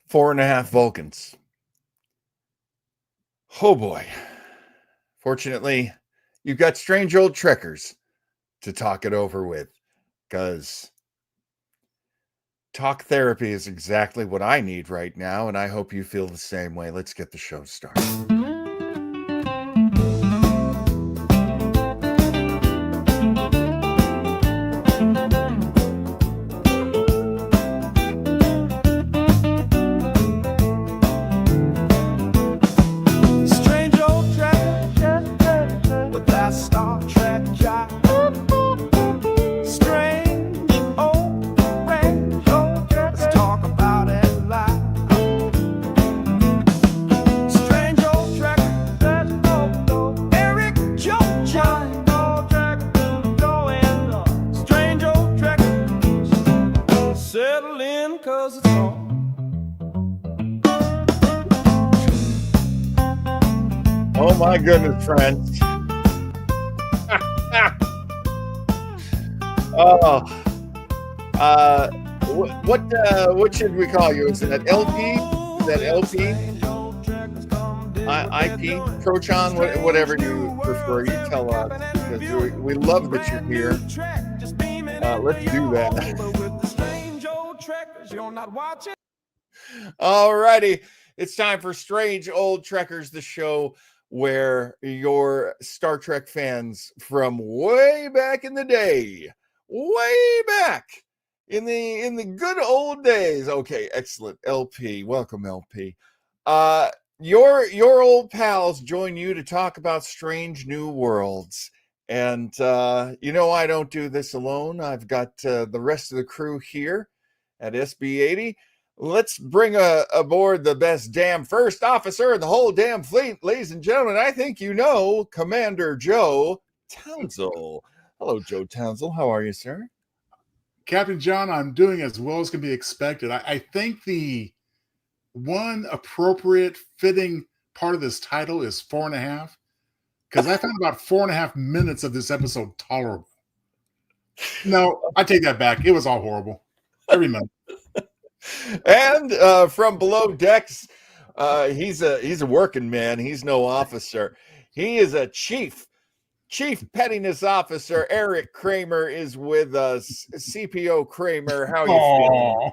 4.5 Vulcans. Oh boy. Fortunately, you've got strange old trekkers to talk it over with, because talk therapy is exactly what I need right now, and I hope you feel the same way. Let's get the show started. Oh my goodness, friends. What should we call you? Is it LP? Is that LP? IP? Proton? Whatever you prefer. You tell us, because we love that you're here. Let's do that. Alrighty. It's time for Strange Old Trekkers, the show where your Star Trek fans from way back in the day, way back in the good old days. Okay, excellent. LP, welcome, LP. Your old pals join you to talk about strange new worlds. And I don't do this alone. I've got the rest of the crew here at SB80. Let's bring aboard the best damn first officer in the whole damn fleet, ladies and gentlemen. I think you know Commander Joe Townsell. Hello, Joe Townsell. How are you, sir? Captain John, I'm doing as well as can be expected. I think the one appropriate fitting part of this title is 4.5, because I found about 4.5 minutes of this episode tolerable. No, I take that back. It was all horrible. Every minute. And from below decks, he's a working man. He's no officer. He is a chief pettiness officer. Eric Kramer is with us. CPO Kramer, how are you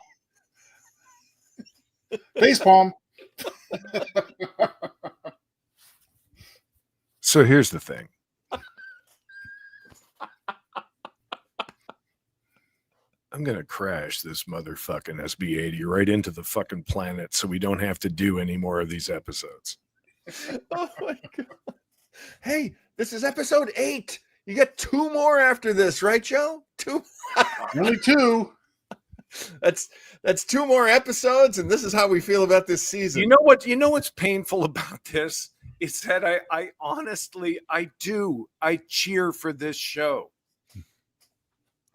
feeling? Facepalm. So here's the thing. I'm going to crash this motherfucking SB80 right into the fucking planet so we don't have to do any more of these episodes. Oh my God. Hey, this is episode 8. You got 2 more after this, right, Joe? 2. Only 2. That's 2 more episodes, and this is how we feel about this season. You know what's painful about this? It's that I honestly cheer for this show.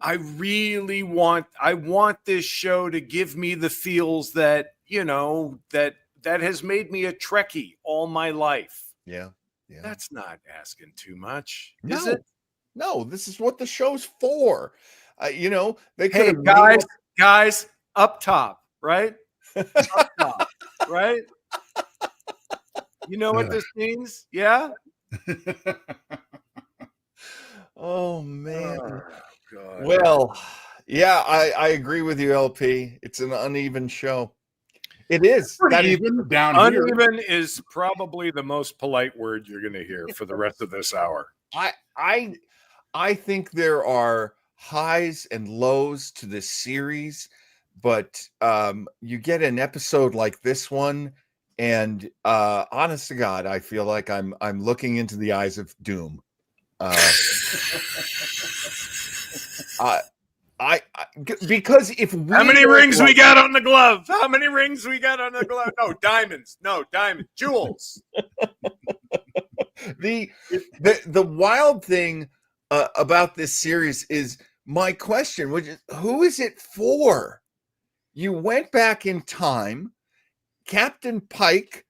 I really want this show to give me the feels that, that has made me a Trekkie all my life. Yeah. That's not asking too much, is it? No, this is what the show's for. They could have guys up top, right? Up top, right? You know what this means? Yeah. Oh man. God. Well, yeah, I agree with you, LP. It's an uneven show. It is. Uneven down here. Uneven is probably the most polite word you're going to hear for the rest of this hour. I think there are highs and lows to this series, but you get an episode like this one, and honest to God, I feel like I'm looking into the eyes of doom. Because if how many rings we got on the glove? How many rings we got on the glove? No diamonds, jewels. The wild thing about this series is my question, which is, who is it for? You went back in time, Captain Pike,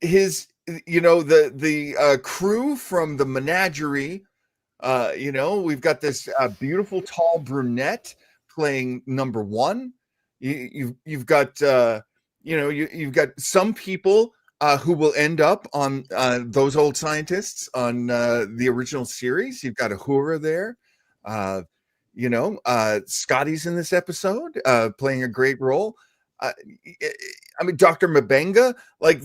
his the crew from the menagerie. We've got this beautiful tall brunette playing number 1. You've got you've got some people who will end up on those old scientists on the original series. You've got Uhura there. Scotty's in this episode playing a great role. I mean, Dr. Mabenga, like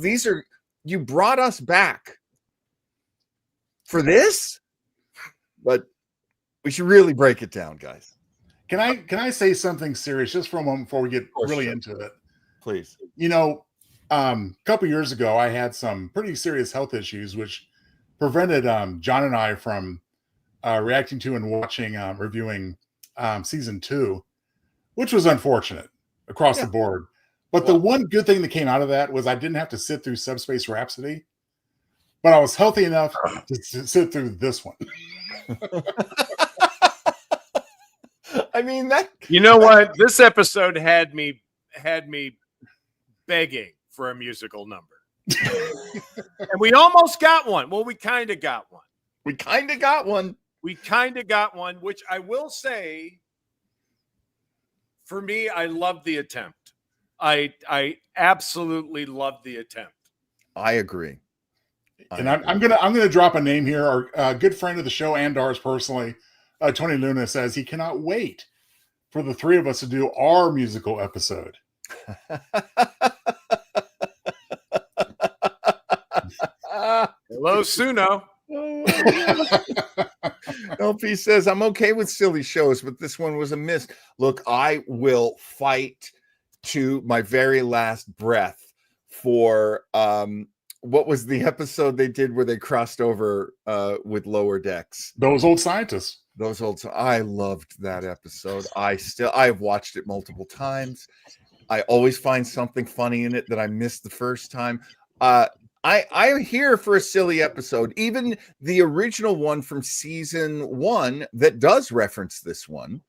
you brought us back for this, but we should really break it down, guys. Can I say something serious just for a moment before we get really into it? Please. A couple years ago, I had some pretty serious health issues, which prevented John and I from reacting to and watching, reviewing season 2, which was unfortunate across the board. But the one good thing that came out of that was I didn't have to sit through Subspace Rhapsody, but I was healthy enough to sit through this one. I mean, that. You know what? This episode had me begging for a musical number. And we almost got one. Well, we kind of got one. We kind of got one, which I will say, for me, I love the attempt. I absolutely love the attempt. I agree. And I'm gonna drop a name here. Our good friend of the show and ours personally, Tony Luna, says he cannot wait for the three of us to do our musical episode. Hello, Suno. LP says, I'm okay with silly shows, but this one was a miss. Look, I will fight to my very last breath for what was the episode they did where they crossed over with Lower Decks? Those old scientists. I loved that episode. I've watched it multiple times. I always find something funny in it that I missed the first time. I'm here for a silly episode. Even the original one from season 1 that does reference this one.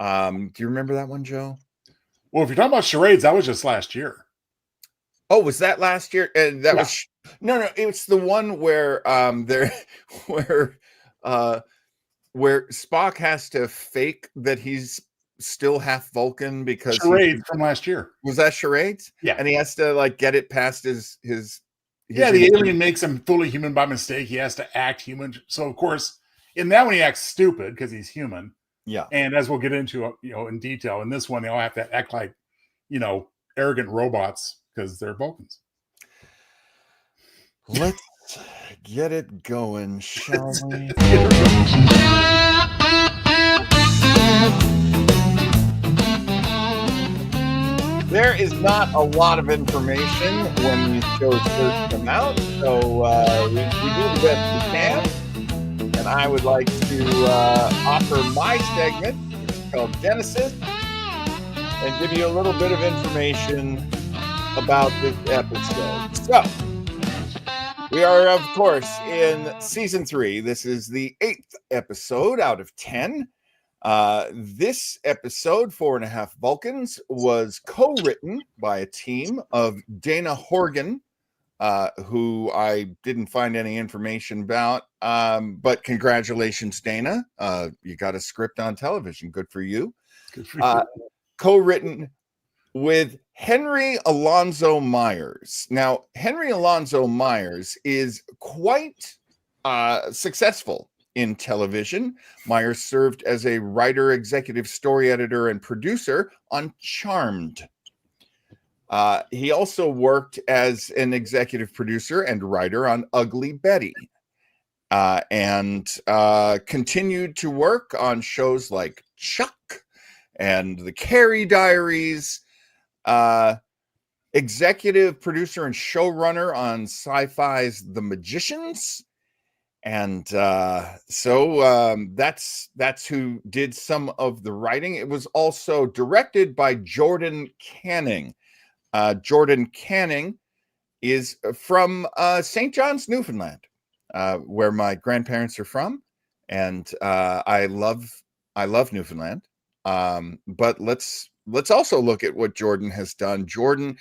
Do you remember that one, Joe? Well, if you're talking about charades, that was just last year. Oh, was that last year? And that was no. It's the one where where Spock has to fake that he's still half Vulcan because charades from last year. Was that charades? Yeah, and he has to like get it past his the alien makes him fully human by mistake. He has to act human. So of course, in that one he acts stupid because he's human. Yeah, and as we'll get into in detail, in this one they all have to act like arrogant robots because they're Vulcans. Let's get it going, shall we? There is not a lot of information when these shows first come out, so we do the best we can. And I would like to offer my segment, which is called Genesis, and give you a little bit of information about this episode. So, we are, of course, in season 3. This is the 8th episode out of 10. This episode, 4.5 Vulcans, was co-written by a team of Dana Horgan, who I didn't find any information about. But congratulations, Dana. You got a script on television. Good for you. Good for you. Co-written with Henry Alonzo Myers. Now, Henry Alonzo Myers is quite successful in television. Myers served as a writer, executive story editor, and producer on Charmed. He also worked as an executive producer and writer on Ugly Betty, and continued to work on shows like Chuck and The Carrie Diaries. Executive producer and showrunner on Sci-Fi's The Magicians. And so that's who did some of the writing. It was also directed by Jordan Canning. Jordan Canning is from St. John's, Newfoundland, where my grandparents are from, and I love Newfoundland. But let's also look at what Jordan has done. Jordan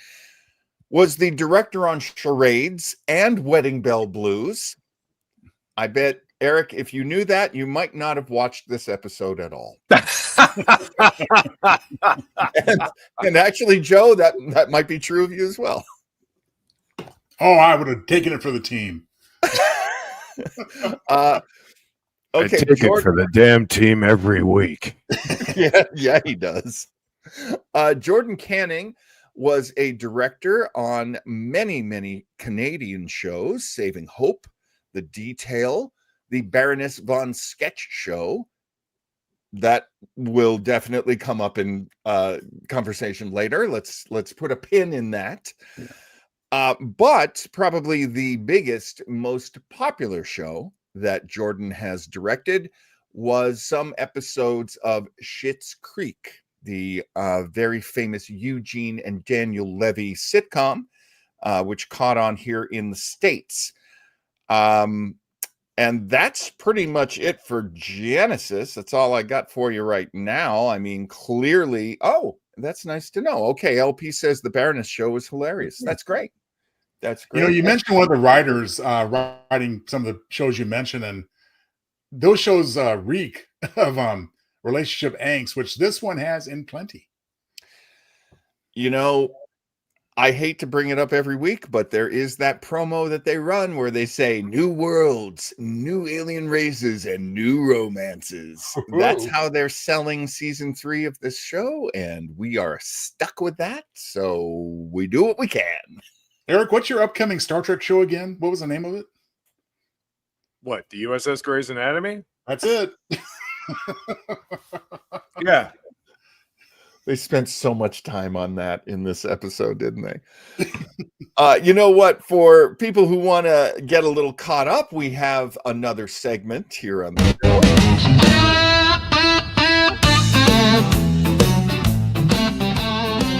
was the director on Charades and Wedding Bell Blues. I bet, Eric, if you knew that, you might not have watched this episode at all. and actually, Joe, that might be true of you as well. Oh, I would have taken it for the team. I Okay, take Jordan. it for the damn team every week. yeah, he does. Jordan Canning was a director on many Canadian shows, Saving Hope, The Detail, the Baroness von Sketch Show. That will definitely come up in conversation later. Let's put a pin in that. But probably the biggest, most popular show that Jordan has directed was some episodes of Schitt's Creek, the very famous Eugene and Daniel Levy sitcom, which caught on here in the States. And that's pretty much it for Genesis. That's all I got for you right now. I mean, clearly, that's nice to know. Okay, LP says the Baroness show was hilarious. That's great. That's great. You know, you mentioned one of the writers writing some of the shows you mentioned, and those shows reek of relationship angst, which this one has in plenty. You know, I hate to bring it up every week, but there is that promo that they run where they say new worlds, new alien races, and new romances. That's how they're selling season 3 of this show, and we are stuck with that. So we do what we can. Eric, what's your upcoming Star Trek show again? What was the name of it? What, the USS Grey's Anatomy? That's it. Yeah. They spent so much time on that in this episode, didn't they? You know what? For people who want to get a little caught up, we have another segment here on the show.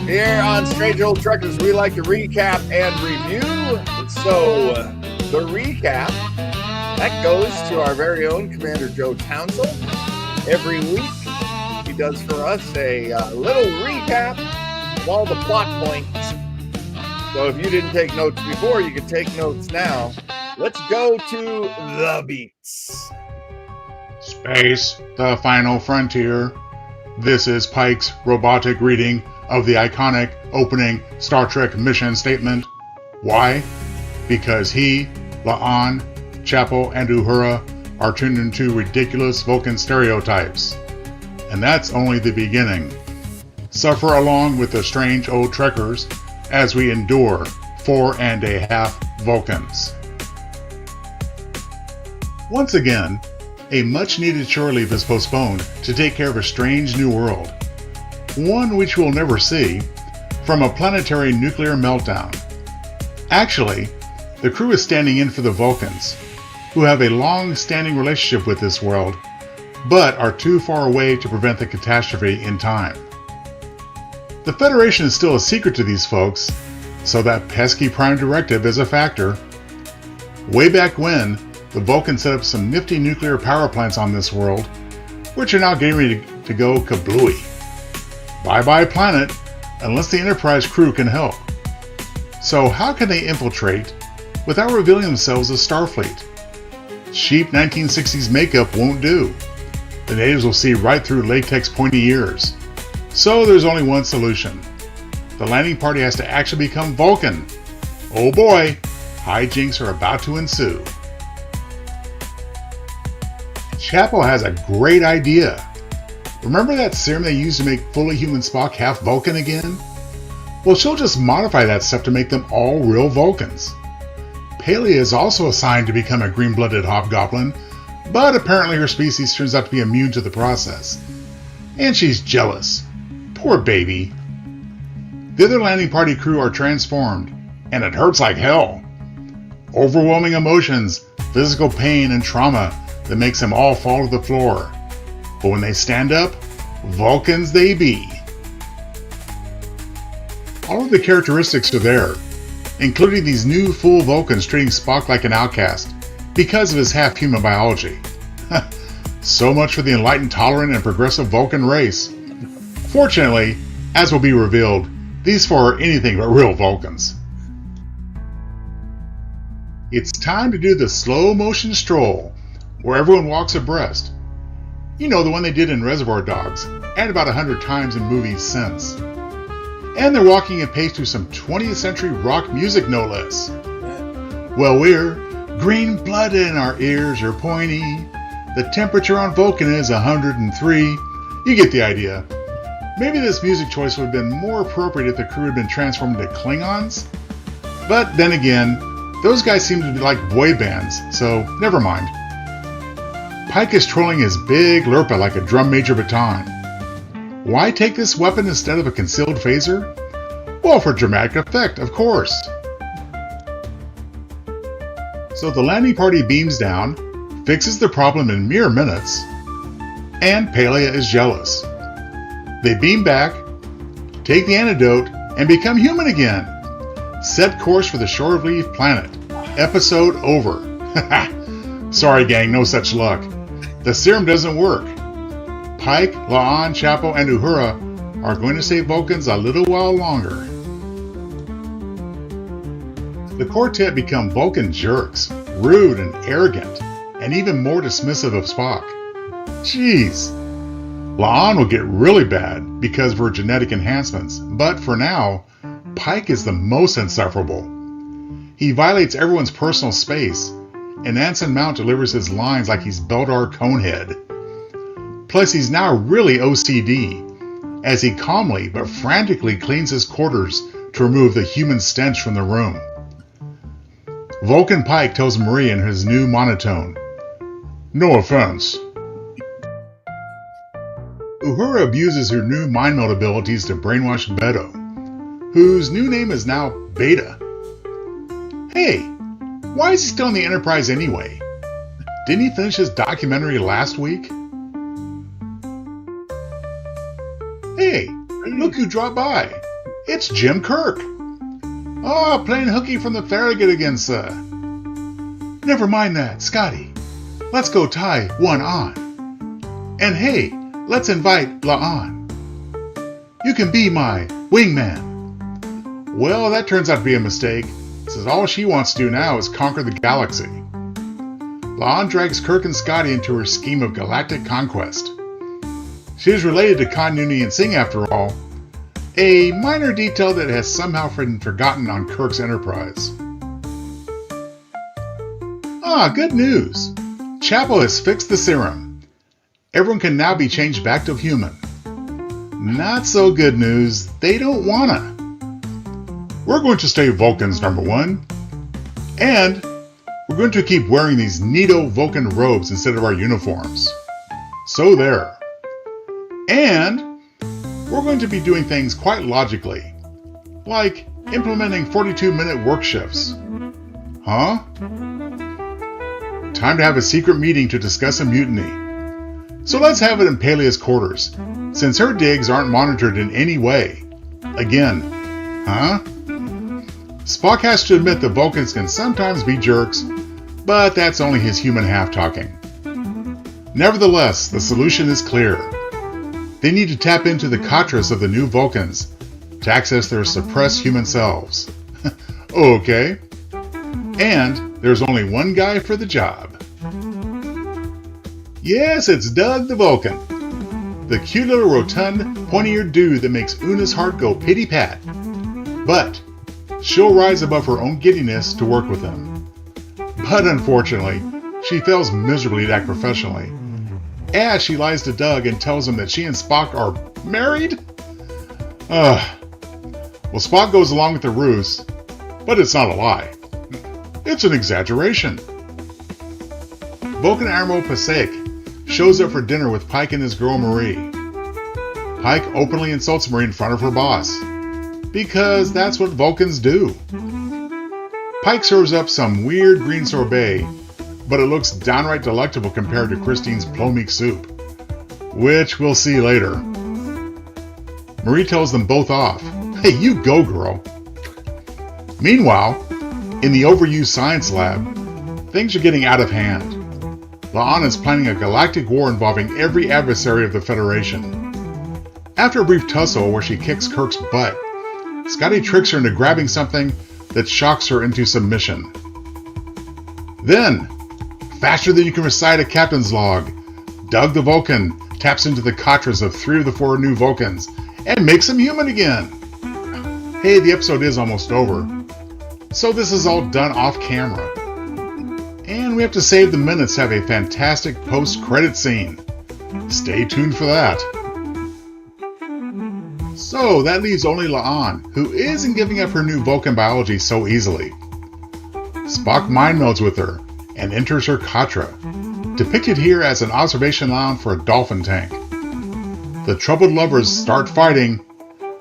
Here on Strange Old Trekkers, we like to recap and review. So the recap, that goes to our very own Commander Joe Townsend. Every week, he does for us a little recap of all the plot points. So if you didn't take notes before, you can take notes now. Let's go to the beats. Space, the final frontier. This is Pike's robotic reading of the iconic opening Star Trek mission statement. Why? Because he, La'an, Chapel, and Uhura are tuned into ridiculous Vulcan stereotypes. And that's only the beginning. Suffer along with the strange old Trekkers as we endure 4.5 Vulcans. Once again, a much-needed shore leave is postponed to take care of a strange new world, one which we'll never see, from a planetary nuclear meltdown. Actually, the crew is standing in for the Vulcans, who have a long-standing relationship with this world, but are too far away to prevent the catastrophe in time. The Federation is still a secret to these folks, so that pesky Prime Directive is a factor. Way back when, the Vulcans set up some nifty nuclear power plants on this world, which are now getting ready to go kablooey. Bye-bye planet, unless the Enterprise crew can help. So how can they infiltrate without revealing themselves as Starfleet? Cheap 1960s makeup won't do. The natives will see right through latex pointy ears. So there's only one solution. The landing party has to actually become Vulcan. Oh boy, hijinks are about to ensue. Chapel has a great idea. Remember that serum they used to make fully human Spock half Vulcan again? Well, she'll just modify that stuff to make them all real Vulcans. Palea is also assigned to become a green-blooded hobgoblin, but apparently her species turns out to be immune to the process. And she's jealous. Poor baby. The other landing party crew are transformed, and it hurts like hell. Overwhelming emotions, physical pain, and trauma that makes them all fall to the floor. But when they stand up, Vulcans they be. All of the characteristics are there, including these new full Vulcans treating Spock like an outcast because of his half-human biology. So much for the enlightened, tolerant, and progressive Vulcan race. Fortunately, as will be revealed, these four are anything but real Vulcans. It's time to do the slow-motion stroll, where everyone walks abreast. You know, the one they did in Reservoir Dogs. and about 100 times in movies since. And they're walking in pace to some 20th century rock music, no less. Well, we're green blooded and our ears are pointy. The temperature on Vulcan is 103. You get the idea. Maybe this music choice would have been more appropriate if the crew had been transformed into Klingons. But then again, those guys seem to be like boy bands, so never mind. Pike is trolling his big Lurpa like a drum major baton. Why take this weapon instead of a concealed phaser? Well, for dramatic effect, of course. So the landing party beams down, fixes the problem in mere minutes, and Pelia is jealous. They beam back, take the antidote, and become human again. Set course for the Shore of Leave planet. Episode over. Sorry gang, no such luck. The serum doesn't work. Pike, La'an, Chapo, and Uhura are going to save Vulcans a little while longer. The quartet become Vulcan jerks, rude and arrogant, and even more dismissive of Spock. Jeez. La'an will get really bad because of her genetic enhancements, but for now, Pike is the most insufferable. He violates everyone's personal space, and Anson Mount delivers his lines like he's Beldar Conehead. Plus, he's now really OCD, as he calmly but frantically cleans his quarters to remove the human stench from the room. Vulcan Pike tells Marie in his new monotone, "No offense." Uhura abuses her new mind meld abilities to brainwash Beto, whose new name is now Beta. Hey, why is he still in the Enterprise anyway? Didn't he finish his documentary last week? Hey, look who dropped by. It's Jim Kirk. Oh, playing hooky from the Farragut again, sir. Never mind that, Scotty. Let's go tie one on. And hey, let's invite La'an. You can be my wingman. Well, that turns out to be a mistake, since all she wants to do now is conquer the galaxy. La'an drags Kirk and Scotty into her scheme of galactic conquest. She is related to Khan Nooney and Singh after all, a minor detail that has somehow been forgotten on Kirk's Enterprise. Good news! Chapel has fixed the serum. Everyone can now be changed back to human. Not so good news, they don't wanna. We're going to stay Vulcans, number one. And we're going to keep wearing these neato Vulcan robes instead of our uniforms. So there. And we're going to be doing things quite logically, like implementing 42-minute work shifts. Huh? Time to have a secret meeting to discuss a mutiny. So let's have it in Pelia's quarters, since her digs aren't monitored in any way. Again, huh? Spock has to admit that Vulcans can sometimes be jerks, but that's only his human half talking. Nevertheless, the solution is clear. They need to tap into the Katras of the new Vulcans to access their suppressed human selves. Okay. And there's only one guy for the job. Yes, it's Doug the Vulcan. The cute little rotund, pointy-eared dude that makes Una's heart go pity-pat. But she'll rise above her own giddiness to work with him. But unfortunately, she fails miserably to act professionally, as she lies to Doug and tells him that she and Spock are married? Well, Spock goes along with the ruse, but it's not a lie. It's an exaggeration. Vulcan Admiral Passaic shows up for dinner with Pike and his girl Marie. Pike openly insults Marie in front of her boss, because that's what Vulcans do. Pike serves up some weird green sorbet, but it looks downright delectable compared to Christine's plomeek soup, which we'll see later. Marie tells them both off. Hey, you go, girl. Meanwhile, in the overused science lab, things are getting out of hand. La'an is planning a galactic war involving every adversary of the Federation. After a brief tussle where she kicks Kirk's butt, Scotty tricks her into grabbing something that shocks her into submission. Then, faster than you can recite a captain's log, Doug the Vulcan taps into the Katras of 3 of the 4 new Vulcans, and makes them human again. Hey, the episode is almost over, so this is all done off camera. And we have to save the minutes to have a fantastic post-credit scene. Stay tuned for that. So that leaves only La'an, who isn't giving up her new Vulcan biology so easily. Spock mind melds with her and enters her Katra, depicted here as an observation lounge for a dolphin tank. The troubled lovers start fighting,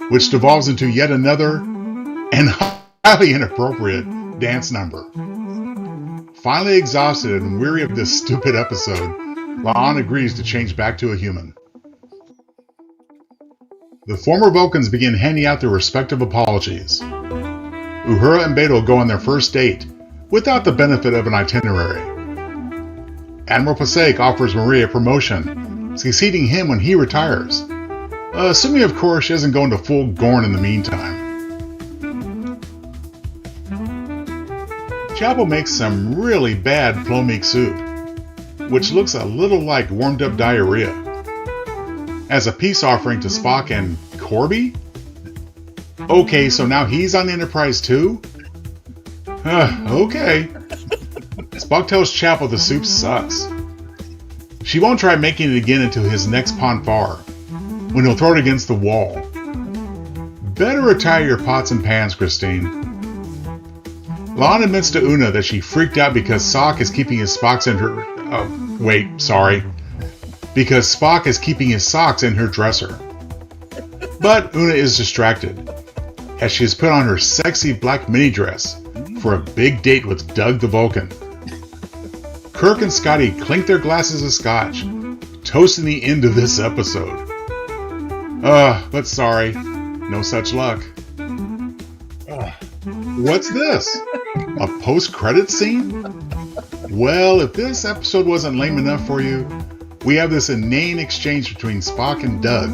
which devolves into yet another and highly inappropriate dance number. Finally exhausted and weary of this stupid episode, La'an agrees to change back to a human. The former Vulcans begin handing out their respective apologies. Uhura and Beto go on their first date, without the benefit of an itinerary. Admiral Passaic offers Maria promotion, succeeding him when he retires, assuming of course she doesn't go into full Gorn in the meantime. Chapel makes some really bad plomeek soup, which looks a little like warmed up diarrhea. As a peace offering to Spock and Corby? Okay, so now he's on the Enterprise too? Okay. Spock tells Chapel the soup sucks. She won't try making it again until his next Ponfar, when he'll throw it against the wall. Better retire your pots and pans, Christine. La'an admits to Una that she freaked out because Spock is keeping his socks in her... Because Spock is keeping his socks in her dresser. But Una is distracted, as she has put on her sexy black mini dress for a big date with Doug the Vulcan. Kirk and Scotty clink their glasses of scotch, toasting the end of this episode. But sorry, no such luck. What's this? A post-credit scene? Well, if this episode wasn't lame enough for you, we have this inane exchange between Spock and Doug.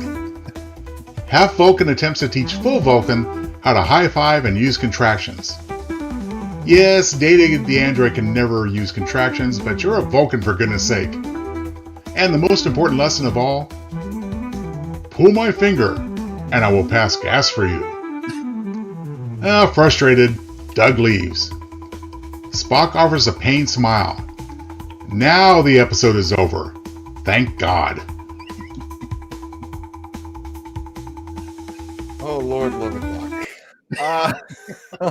Half Vulcan attempts to teach full Vulcan how to high-five and use contractions. Yes, Data the android can never use contractions, but you're a Vulcan for goodness sake. And the most important lesson of all, pull my finger and I will pass gas for you. Frustrated, Doug leaves. Spock offers a pained smile. Now the episode is over. Thank God. Oh, Lord, love it, Doc.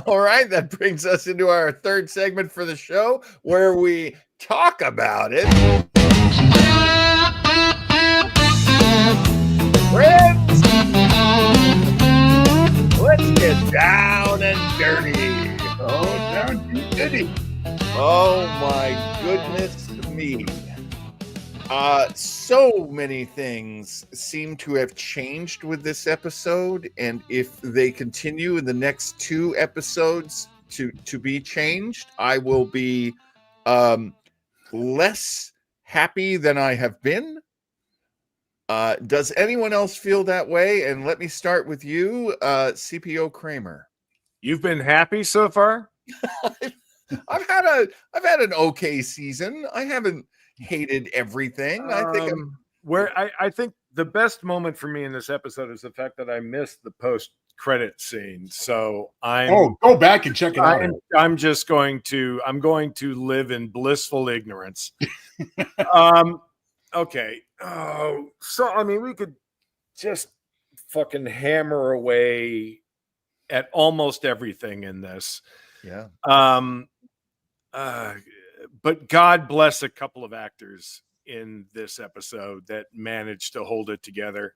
All right, that brings us into our third segment for the show, where we talk about it. Friends, let's get down and dirty. Oh, down and dirty. Oh, my goodness me. So many things seem to have changed with this episode, and if they continue in the next 2 episodes to be changed, I will be less happy than I have been. Does anyone else feel that way? And let me start with you, CPO Kramer. You've been happy so far? I've had an okay season. I haven't hated everything. I think the best moment for me in this episode is the fact that I missed the post-credit scene. So go back and check it out. I'm going to live in blissful ignorance. Okay. Oh, so I mean, we could just fucking hammer away at almost everything in this. Yeah. But God bless a couple of actors in this episode that managed to hold it together.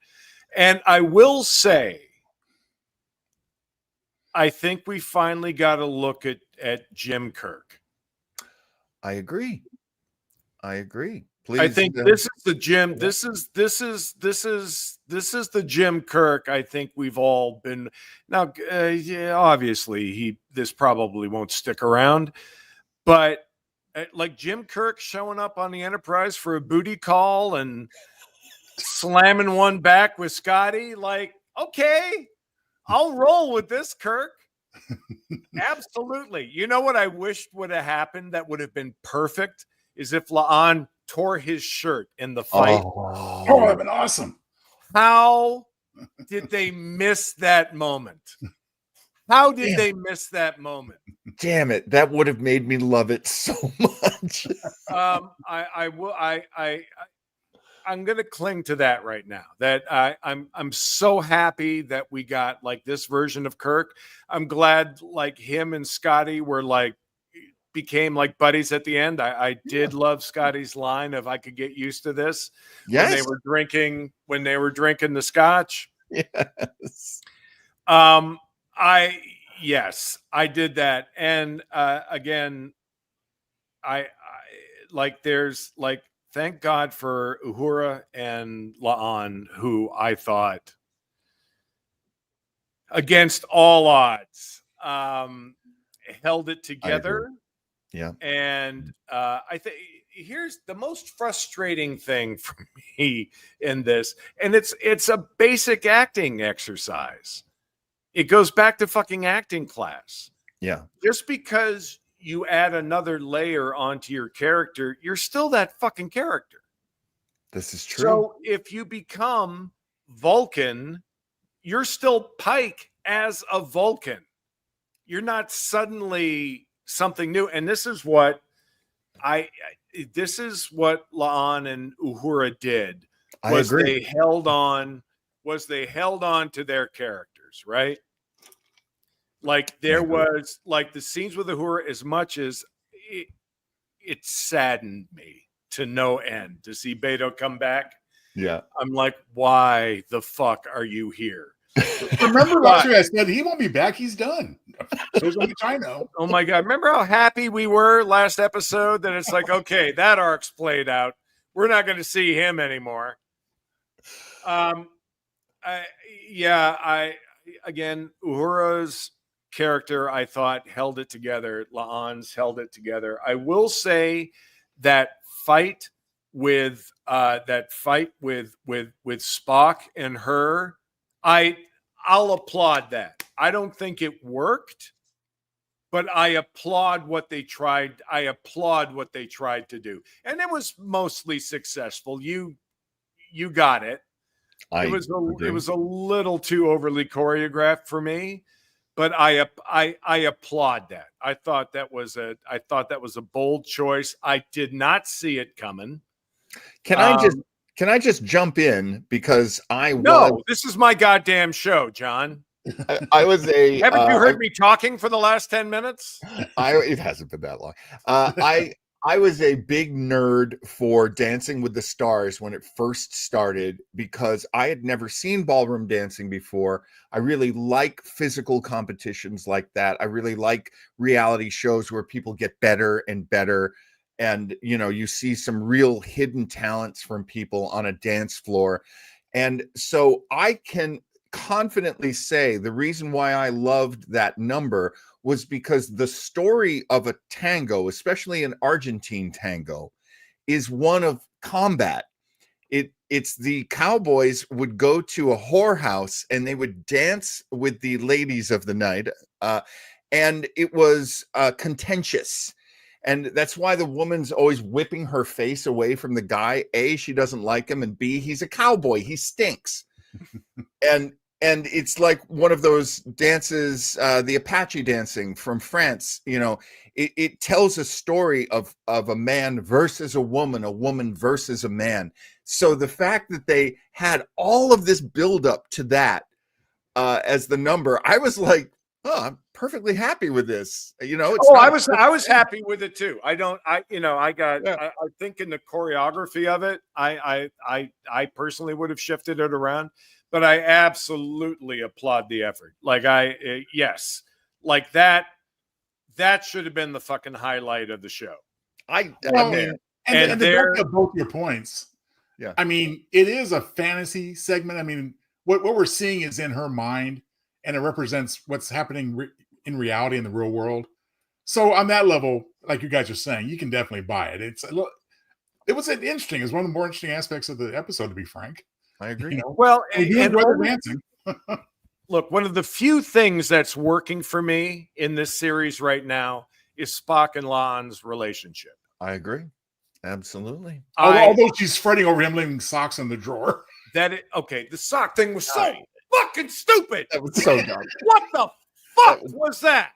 And I will say, I think we finally got a look at Jim Kirk. I agree. Please, I think this is the Jim. This is the Jim Kirk. I think we've all been now. Yeah, obviously, this probably won't stick around, but like Jim Kirk showing up on the Enterprise for a booty call and slamming one back with Scotty. Like, okay, I'll roll with this, Kirk. Absolutely. You know what I wished would have happened that would have been perfect is if La'an tore his shirt in the fight. Oh, that'd been awesome. How did they miss that moment? How did they miss that moment? Damn it. That would have made me love it so much. I'm going to cling to that right now. That I'm so happy that we got like this version of Kirk. I'm glad like him and Scotty were like became like buddies at the end. I did love Scotty's line of "I could get used to this" when they were drinking the scotch. Yes. I did that, and again, I like there's like. Thank God for Uhura and La'an, who I thought, against all odds, held it together. Yeah. And I think here's the most frustrating thing for me in this, and it's a basic acting exercise. It goes back to fucking acting class. Yeah. Just because you add another layer onto your character, you're still that fucking character. This is true. So if you become Vulcan, you're still Pike as a Vulcan. You're not suddenly something new. And this is what La'an and Uhura did. I agree. They held on to their characters, right? Like there was like the scenes with Uhura, as much as it saddened me to no end to see Beto come back. Yeah. I'm like, why the fuck are you here? Remember last year I said he won't be back. He's done. So much I know. Oh my God. Remember how happy we were last episode that it's like, okay, that arc's played out. We're not going to see him anymore. Again, Uhura's character, I thought, held it together. La'an's held it together. I will say that fight with Spock and her, I'll applaud that. I don't think it worked, but I applaud what they tried. I applaud what they tried to do, and it was mostly successful. You got it. It was a little too overly choreographed for me, but I applaud that. I thought that was a bold choice. I did not see it coming. Can I just jump in because this is my goddamn show, John. I was a. Haven't you heard me talking for the last 10 minutes? It hasn't been that long. I was a big nerd for Dancing with the Stars when it first started because I had never seen ballroom dancing before. I really like physical competitions like that. I really like reality shows where people get better and better. And, you see some real hidden talents from people on a dance floor. And so I can confidently say the reason why I loved that number was because the story of a tango, especially an Argentine tango, is one of combat. It's the cowboys would go to a whorehouse and they would dance with the ladies of the night. And it was contentious. And that's why the woman's always whipping her face away from the guy. A, she doesn't like him. And B, he's a cowboy. He stinks. And it's like one of those dances, the Apache dancing from France. It tells a story of a man versus a woman versus a man. So the fact that they had all of this buildup to that as the number, I was like, oh, I'm perfectly happy with this. I was happy with it too. I think in the choreography of it, I personally would have shifted it around. But I absolutely applaud the effort. Like yes, like that should have been the fucking highlight of the show. And to back up both your points. Yeah. I mean, it is a fantasy segment. I mean, what we're seeing is in her mind, and it represents what's happening in reality in the real world. So on that level, like you guys are saying, you can definitely buy it. It was interesting. It was one of the more interesting aspects of the episode, to be frank. I agree. Well, look, one of the few things that's working for me in this series right now is Spock and La'an's relationship. I agree. Absolutely. Although she's fretting over him leaving socks in the drawer. Okay, the sock thing was so fucking stupid. That was so dumb. What the fuck was that?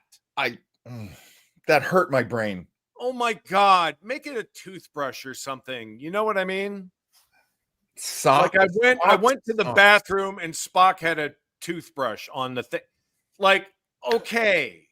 That hurt my brain. Oh my God. Make it a toothbrush or something. You know what I mean? Sock. Like I went to the bathroom and Spock had a toothbrush on the thing. Like, okay.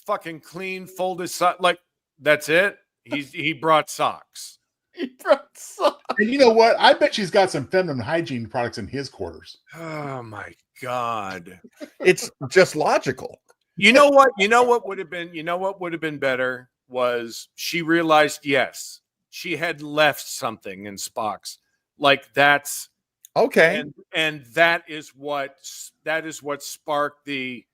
Fucking clean, folded sock. Like, that's it. He brought socks. He brought socks. And you know what? I bet she's got some feminine hygiene products in his quarters. Oh my God. It's just logical. You know what would have been better was she realized, yes, she had left something in Spock's. Like that's okay. And that is what sparked the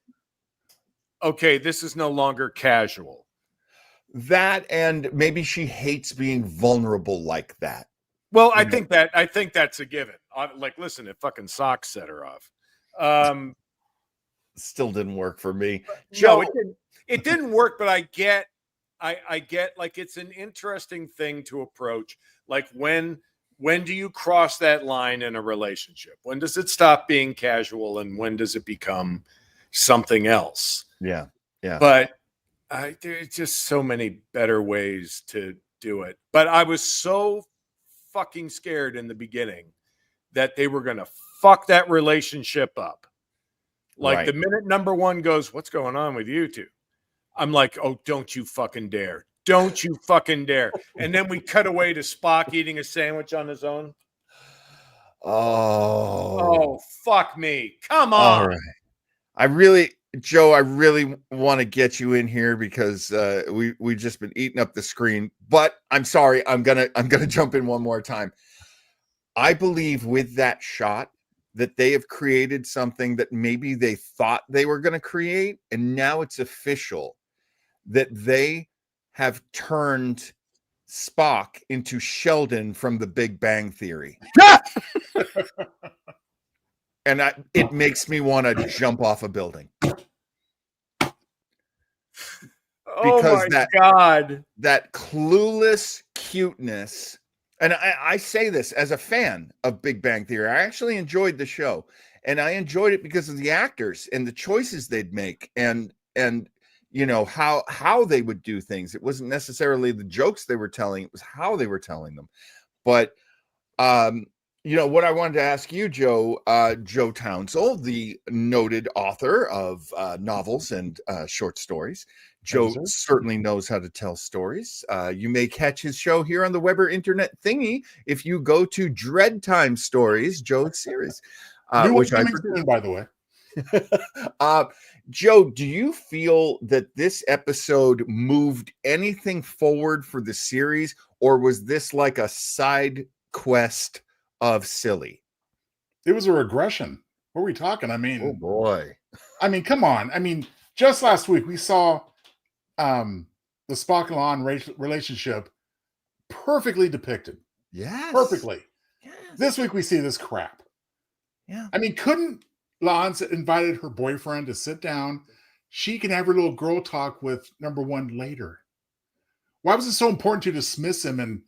okay, this is no longer casual. That, and maybe she hates being vulnerable like that. Well, I think that's a given. Like, listen, if fucking socks set her off. Still didn't work for me. Joe, it didn't work, but I get like it's an interesting thing to approach. Like when do you cross that line in a relationship? When does it stop being casual and when does it become something else? Yeah. But there's just so many better ways to do it. But I was so fucking scared in the beginning that they were going to fuck that relationship up. Like the minute number one goes, what's going on with you two? I'm like, oh, don't you fucking dare. Don't you fucking dare. And then we cut away to Spock eating a sandwich on his own. Oh, fuck me. Come on. All right. Joe, I really want to get you in here because we just been eating up the screen. But I'm sorry, I'm gonna jump in one more time. I believe with that shot that they have created something that maybe they thought they were going to create, and now it's official that they have turned Spock into Sheldon from The Big Bang Theory. And it makes me want to jump off a building. Because God, that clueless cuteness, and I say this as a fan of Big Bang Theory. I actually enjoyed the show, and I enjoyed it because of the actors and the choices they'd make, and you know how they would do things. It wasn't necessarily the jokes they were telling; it was how they were telling them. But you know what I wanted to ask you, Joe Townsell, the noted author of novels and short stories. Joe certainly knows how to tell stories. You may catch his show here on the Weber Internet thingy if you go to Dread Time Stories, Joe's series, which I produce, by the way. Joe, do you feel that this episode moved anything forward for the series, or was this like a side quest of silly? It was a regression. What are we talking? I mean, oh boy. I mean, come on. I mean, just last week we saw the Spock and Lon relationship perfectly depicted. Yes. Perfectly. Yes. This week we see this crap. Yeah. I mean, couldn't Lon invited her boyfriend to sit down? She can have her little girl talk with number one later. Why was it so important to dismiss him and,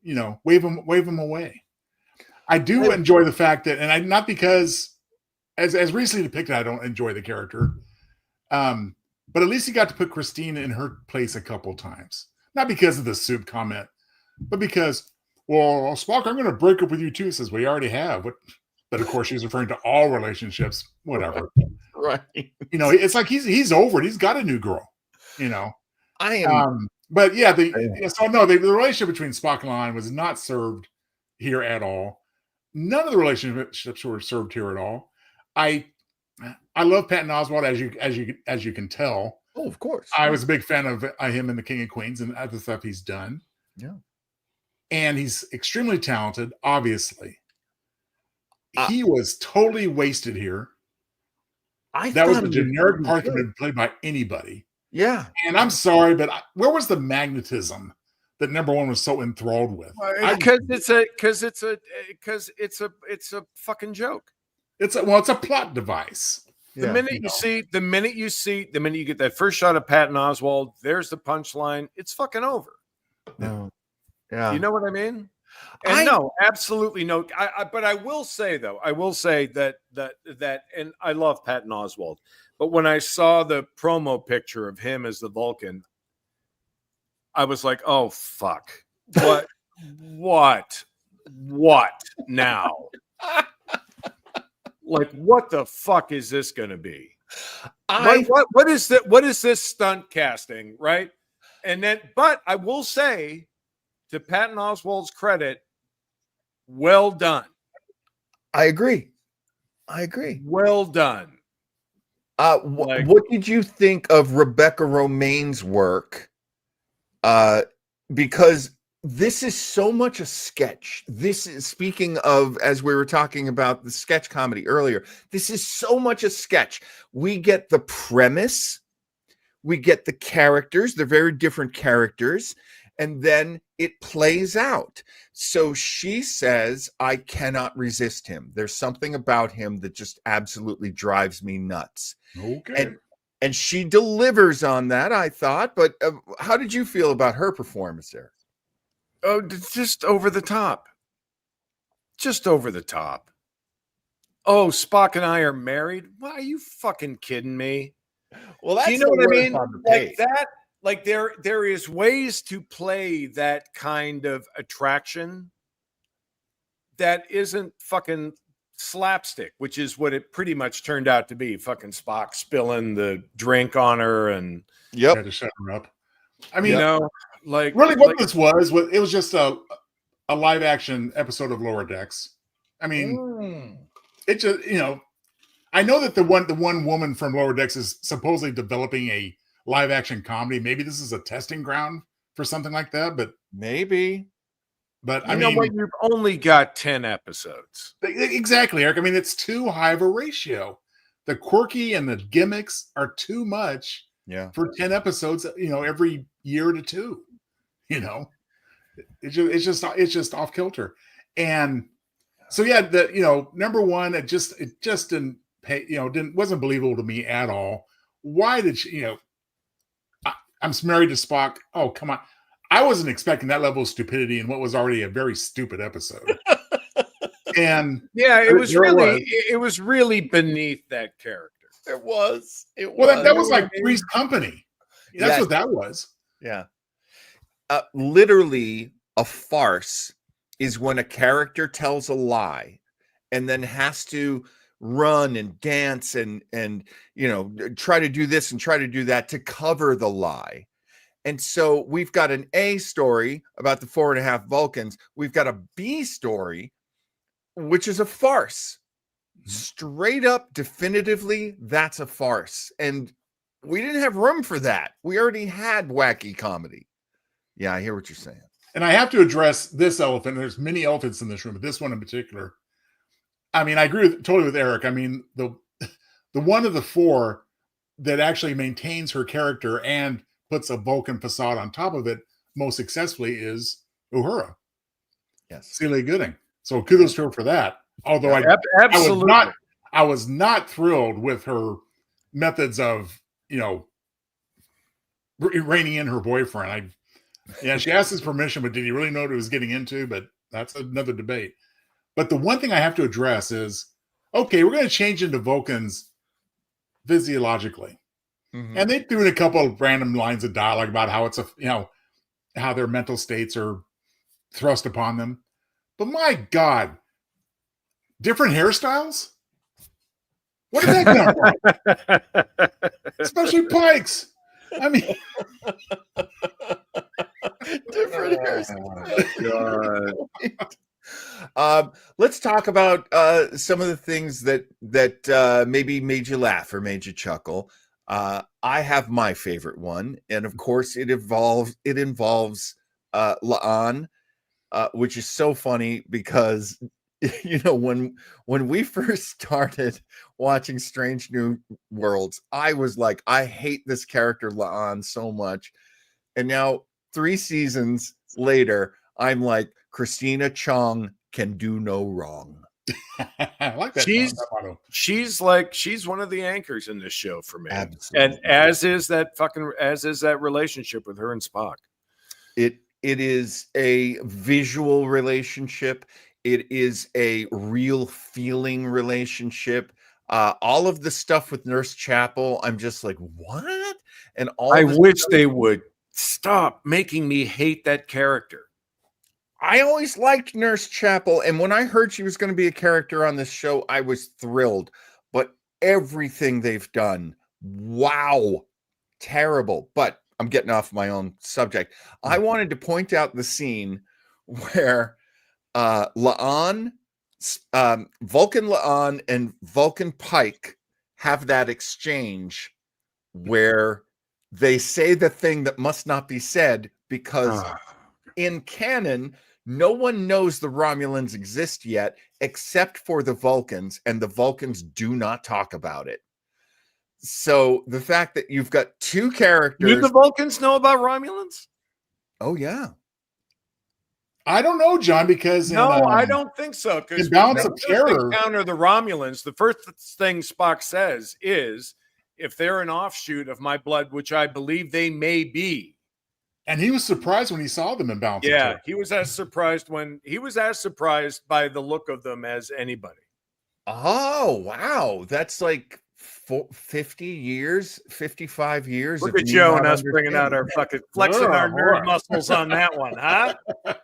you know, wave him away? I do enjoy the fact that, and not because as recently depicted, I don't enjoy the character. But at least he got to put Christine in her place a couple times. Not because of the soup comment, but because, well, Spock, I'm going to break up with you too. Says, we already have. But of course, she's referring to all relationships, whatever. Right. You know, it's like he's over it. He's got a new girl, you know. I am. But yeah, the relationship between Spock and Lon was not served here at all. None of the relationships were served here at all. I love Patton Oswalt, as you can tell. Oh, of course. I was a big fan of him in The King of Queens and other stuff he's done. Yeah. And he's extremely talented, obviously. He was totally wasted here. That was a generic part that could be played by anybody. Yeah. And I'm sorry, but where was the magnetism that number one was so enthralled with? Because it's a fucking joke. It's a plot device. The minute you get that first shot of Patton Oswalt, there's the punchline. It's fucking over. No. Yeah. You know what I mean? And no, absolutely no. But I will say though, that, and I love Patton Oswalt, but when I saw the promo picture of him as the Vulcan, I was like, oh fuck, what now? Like, what the fuck is this going to be? What is that? What is this stunt casting, right? And then, but I will say, to Patton Oswalt's credit, well done. I agree. Well done. What did you think of Rebecca Romaine's work? Because this is so much a sketch. This is, speaking of, as we were talking about the sketch comedy earlier, this is so much a sketch. We get the premise, we get the characters, they're very different characters, and then it plays out. So she says, I cannot resist him. There's something about him that just absolutely drives me nuts. Okay. And she delivers on that, I thought. But how did you feel about her performance there? Oh, just over the top. Just over the top. Oh, Spock and I are married? Why, are you fucking kidding me? Well, that's, do you know what I mean? Like that. Like there is ways to play that kind of attraction that isn't fucking slapstick, which is what it pretty much turned out to be. Fucking Spock spilling the drink on her and had to shut her up. I mean, you know, like really what this was it was just a live action episode of Lower Decks. I mean, it just, you know, I know that the one woman from Lower Decks is supposedly developing a live action comedy. Maybe this is a testing ground for something like that, but maybe. But I mean, you've only got 10 episodes. Exactly, Eric. I mean, it's too high of a ratio. The quirky and the gimmicks are too much for 10 episodes, you know, every year to two. You know, it's just off kilter. And so number one, it just didn't pay, wasn't believable to me at all. Why did she, I'm married to Spock. Oh, come on. I wasn't expecting that level of stupidity in what was already a very stupid episode. And yeah, it was really beneath that character. It was. Well, that was like Three's Company. That's what that was. Yeah. Literally, a farce is when a character tells a lie and then has to run and dance and try to do this and try to do that to cover the lie. And so we've got an A story about the 4.5 Vulcans. We've got a B story, which is a farce. Straight up, definitively, that's a farce. And we didn't have room for that. We already had wacky comedy. Yeah, I hear what you're saying. And I have to address this elephant. There's many elephants in this room, but this one in particular. I mean, I agree totally with Eric. I mean, the one of the four that actually maintains her character and puts a Vulcan facade on top of it most successfully is Uhura. Yes. Celia Gooding. So kudos to her for that. Although I was not thrilled with her methods of, reining in her boyfriend. She asked his permission, but did he really know what he was getting into? But that's another debate. But the one thing I have to address is, okay, we're going to change into Vulcans physiologically. Mm-hmm. And they threw in a couple of random lines of dialogue about how it's how their mental states are thrust upon them. But my God, different hairstyles? What did that come from? Especially Pike's. I mean, different hairstyles. Let's talk about some of the things that maybe made you laugh or made you chuckle. I have my favorite one, and of course, it involves La'an, which is so funny because when we first started watching Strange New Worlds, I was like, I hate this character La'an so much, and now 3 seasons later, I'm like, Christina Chong can do no wrong. I like that. She's one of the anchors in this show for me. Absolutely. And as is that relationship with her and Spock. It It is a visual relationship. It is a real feeling relationship. All of the stuff with Nurse Chapel, I'm just like, what? And all I the wish stuff- they would stop making me hate that character. I always liked Nurse Chapel, and when I heard she was going to be a character on this show, I was thrilled. But everything they've done, wow, terrible. But I'm getting off my own subject. I wanted to point out the scene where Vulcan La'an and Vulcan Pike have that exchange where they say the thing that must not be said because in canon, no one knows the Romulans exist yet except for the Vulcans, and the Vulcans do not talk about it. So the fact that you've got two characters. Do the Vulcans know about Romulans? Oh, yeah. I don't know, John, because No, I don't think so. Because in Balance of Terror, encounter the Romulans, the first thing Spock says is, if they're an offshoot of my blood, which I believe they may be. and he was surprised when he saw them in Balance of Terror. He was as surprised by the look of them as anybody. Oh, wow. That's like 50 years, 55 years. Look at Joe and us bringing out our fucking flexing our nerd muscles on that one, huh?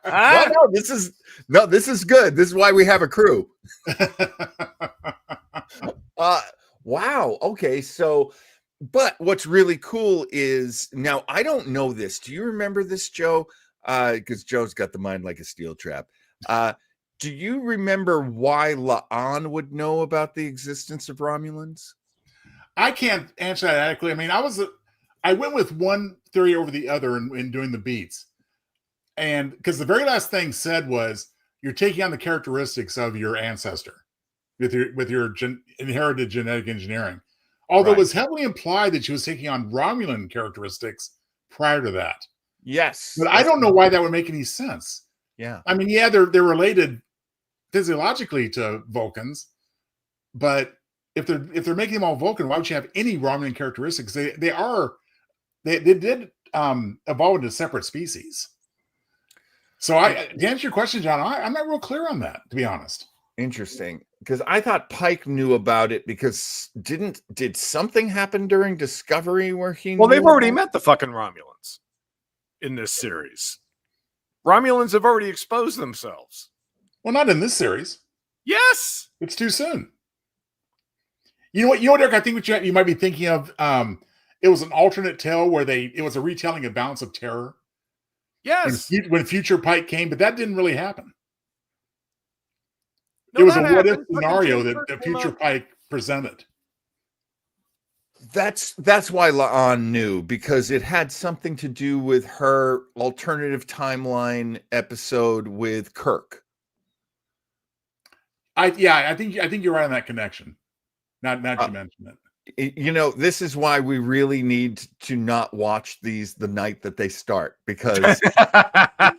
No, this is good. This is why we have a crew. Wow. Okay. So, but what's really cool is now I don't know this. Do you remember this, Joe? Because Joe's got the mind like a steel trap. Do you remember why La'an would know about the existence of Romulans? I can't answer that adequately. I mean, I went with one theory over the other in doing the beats. And because the very last thing said was you're taking on the characteristics of your ancestor with your inherited genetic engineering. Although it was heavily implied that she was taking on Romulan characteristics prior to that. Yes. But I don't know why that would make any sense. Yeah. I mean, yeah, they're related physiologically to Vulcans, but if they're making them all Vulcan, why would you have any Romulan characteristics? They did evolve into separate species. So to answer your question, John, I'm not real clear on that, to be honest. Interesting, because I thought Pike knew about it because did something happen during Discovery where he? Well, they've already met the fucking Romulans in this series. Romulans have already exposed themselves. Well, not in this series. Yes, it's too soon. You know what, Eric? I think what you might be thinking of. It was an alternate tale where it was a retelling of Balance of Terror. Yes, when Future Pike came, but that didn't really happen. No, it was a what-if scenario that the Future Pike presented. That's why La'an knew, because it had something to do with her alternative timeline episode with Kirk. I think you're right on that connection. Not you mentioned it. You know, this is why we really need to not watch these the night that they start, because I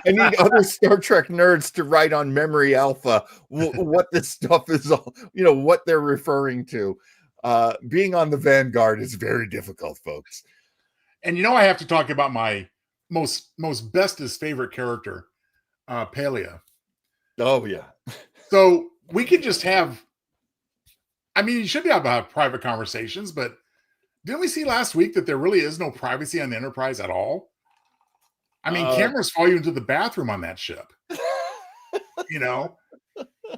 need other Star Trek nerds to write on Memory Alpha what this stuff is, what they're referring to. Being on the Vanguard is very difficult, folks. And I have to talk about my most bestest favorite character, Palea. Oh yeah. So we could just have. I mean, you should be able to have private conversations, but didn't we see last week that there really is no privacy on the Enterprise at all? I mean, cameras follow you into the bathroom on that ship.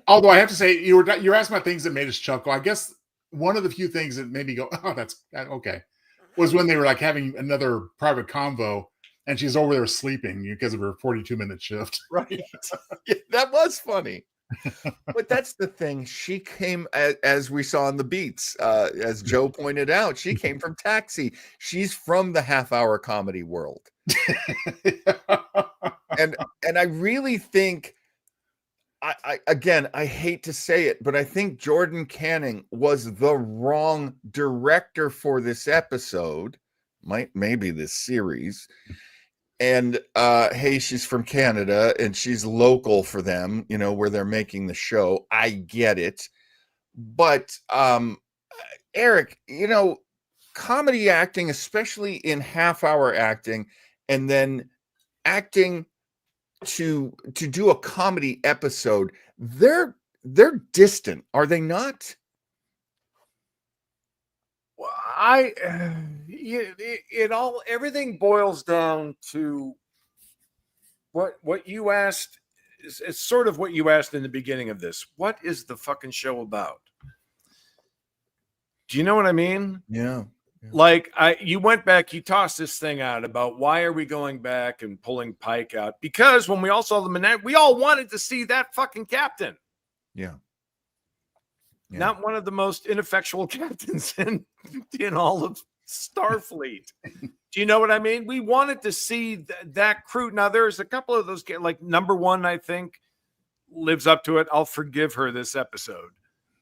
Although I have to say, you're asking about things that made us chuckle. I guess one of the few things that made me go, "Oh, that's okay," was when they were like having another private convo, and she's over there sleeping because of her 42-minute shift. Right. Yeah, that was funny. But that's the thing. She came, as we saw in the beats, as Joe pointed out, she came from Taxi. She's from the half-hour comedy world. and I really think, I hate to say it, but I think Jordan Canning was the wrong director for this episode, maybe this series. And hey, she's from Canada and she's local for them, where they're making the show. I get it. But Eric, comedy acting, especially in half-hour acting, and then acting to do a comedy episode, they're distant, are they not? Well, everything boils down to what you asked. It's sort of what you asked in the beginning of this. What is the fucking show about? Do you know what I mean? Yeah. Like you went back, you tossed this thing out about why are we going back and pulling Pike out? Because when we all saw the we all wanted to see that fucking captain. Yeah. Not one of the most ineffectual captains in all of Starfleet. Do you know what I mean? We wanted to see that crew. Now there's a couple of those, like number one, I think lives up to it. I'll forgive her this episode.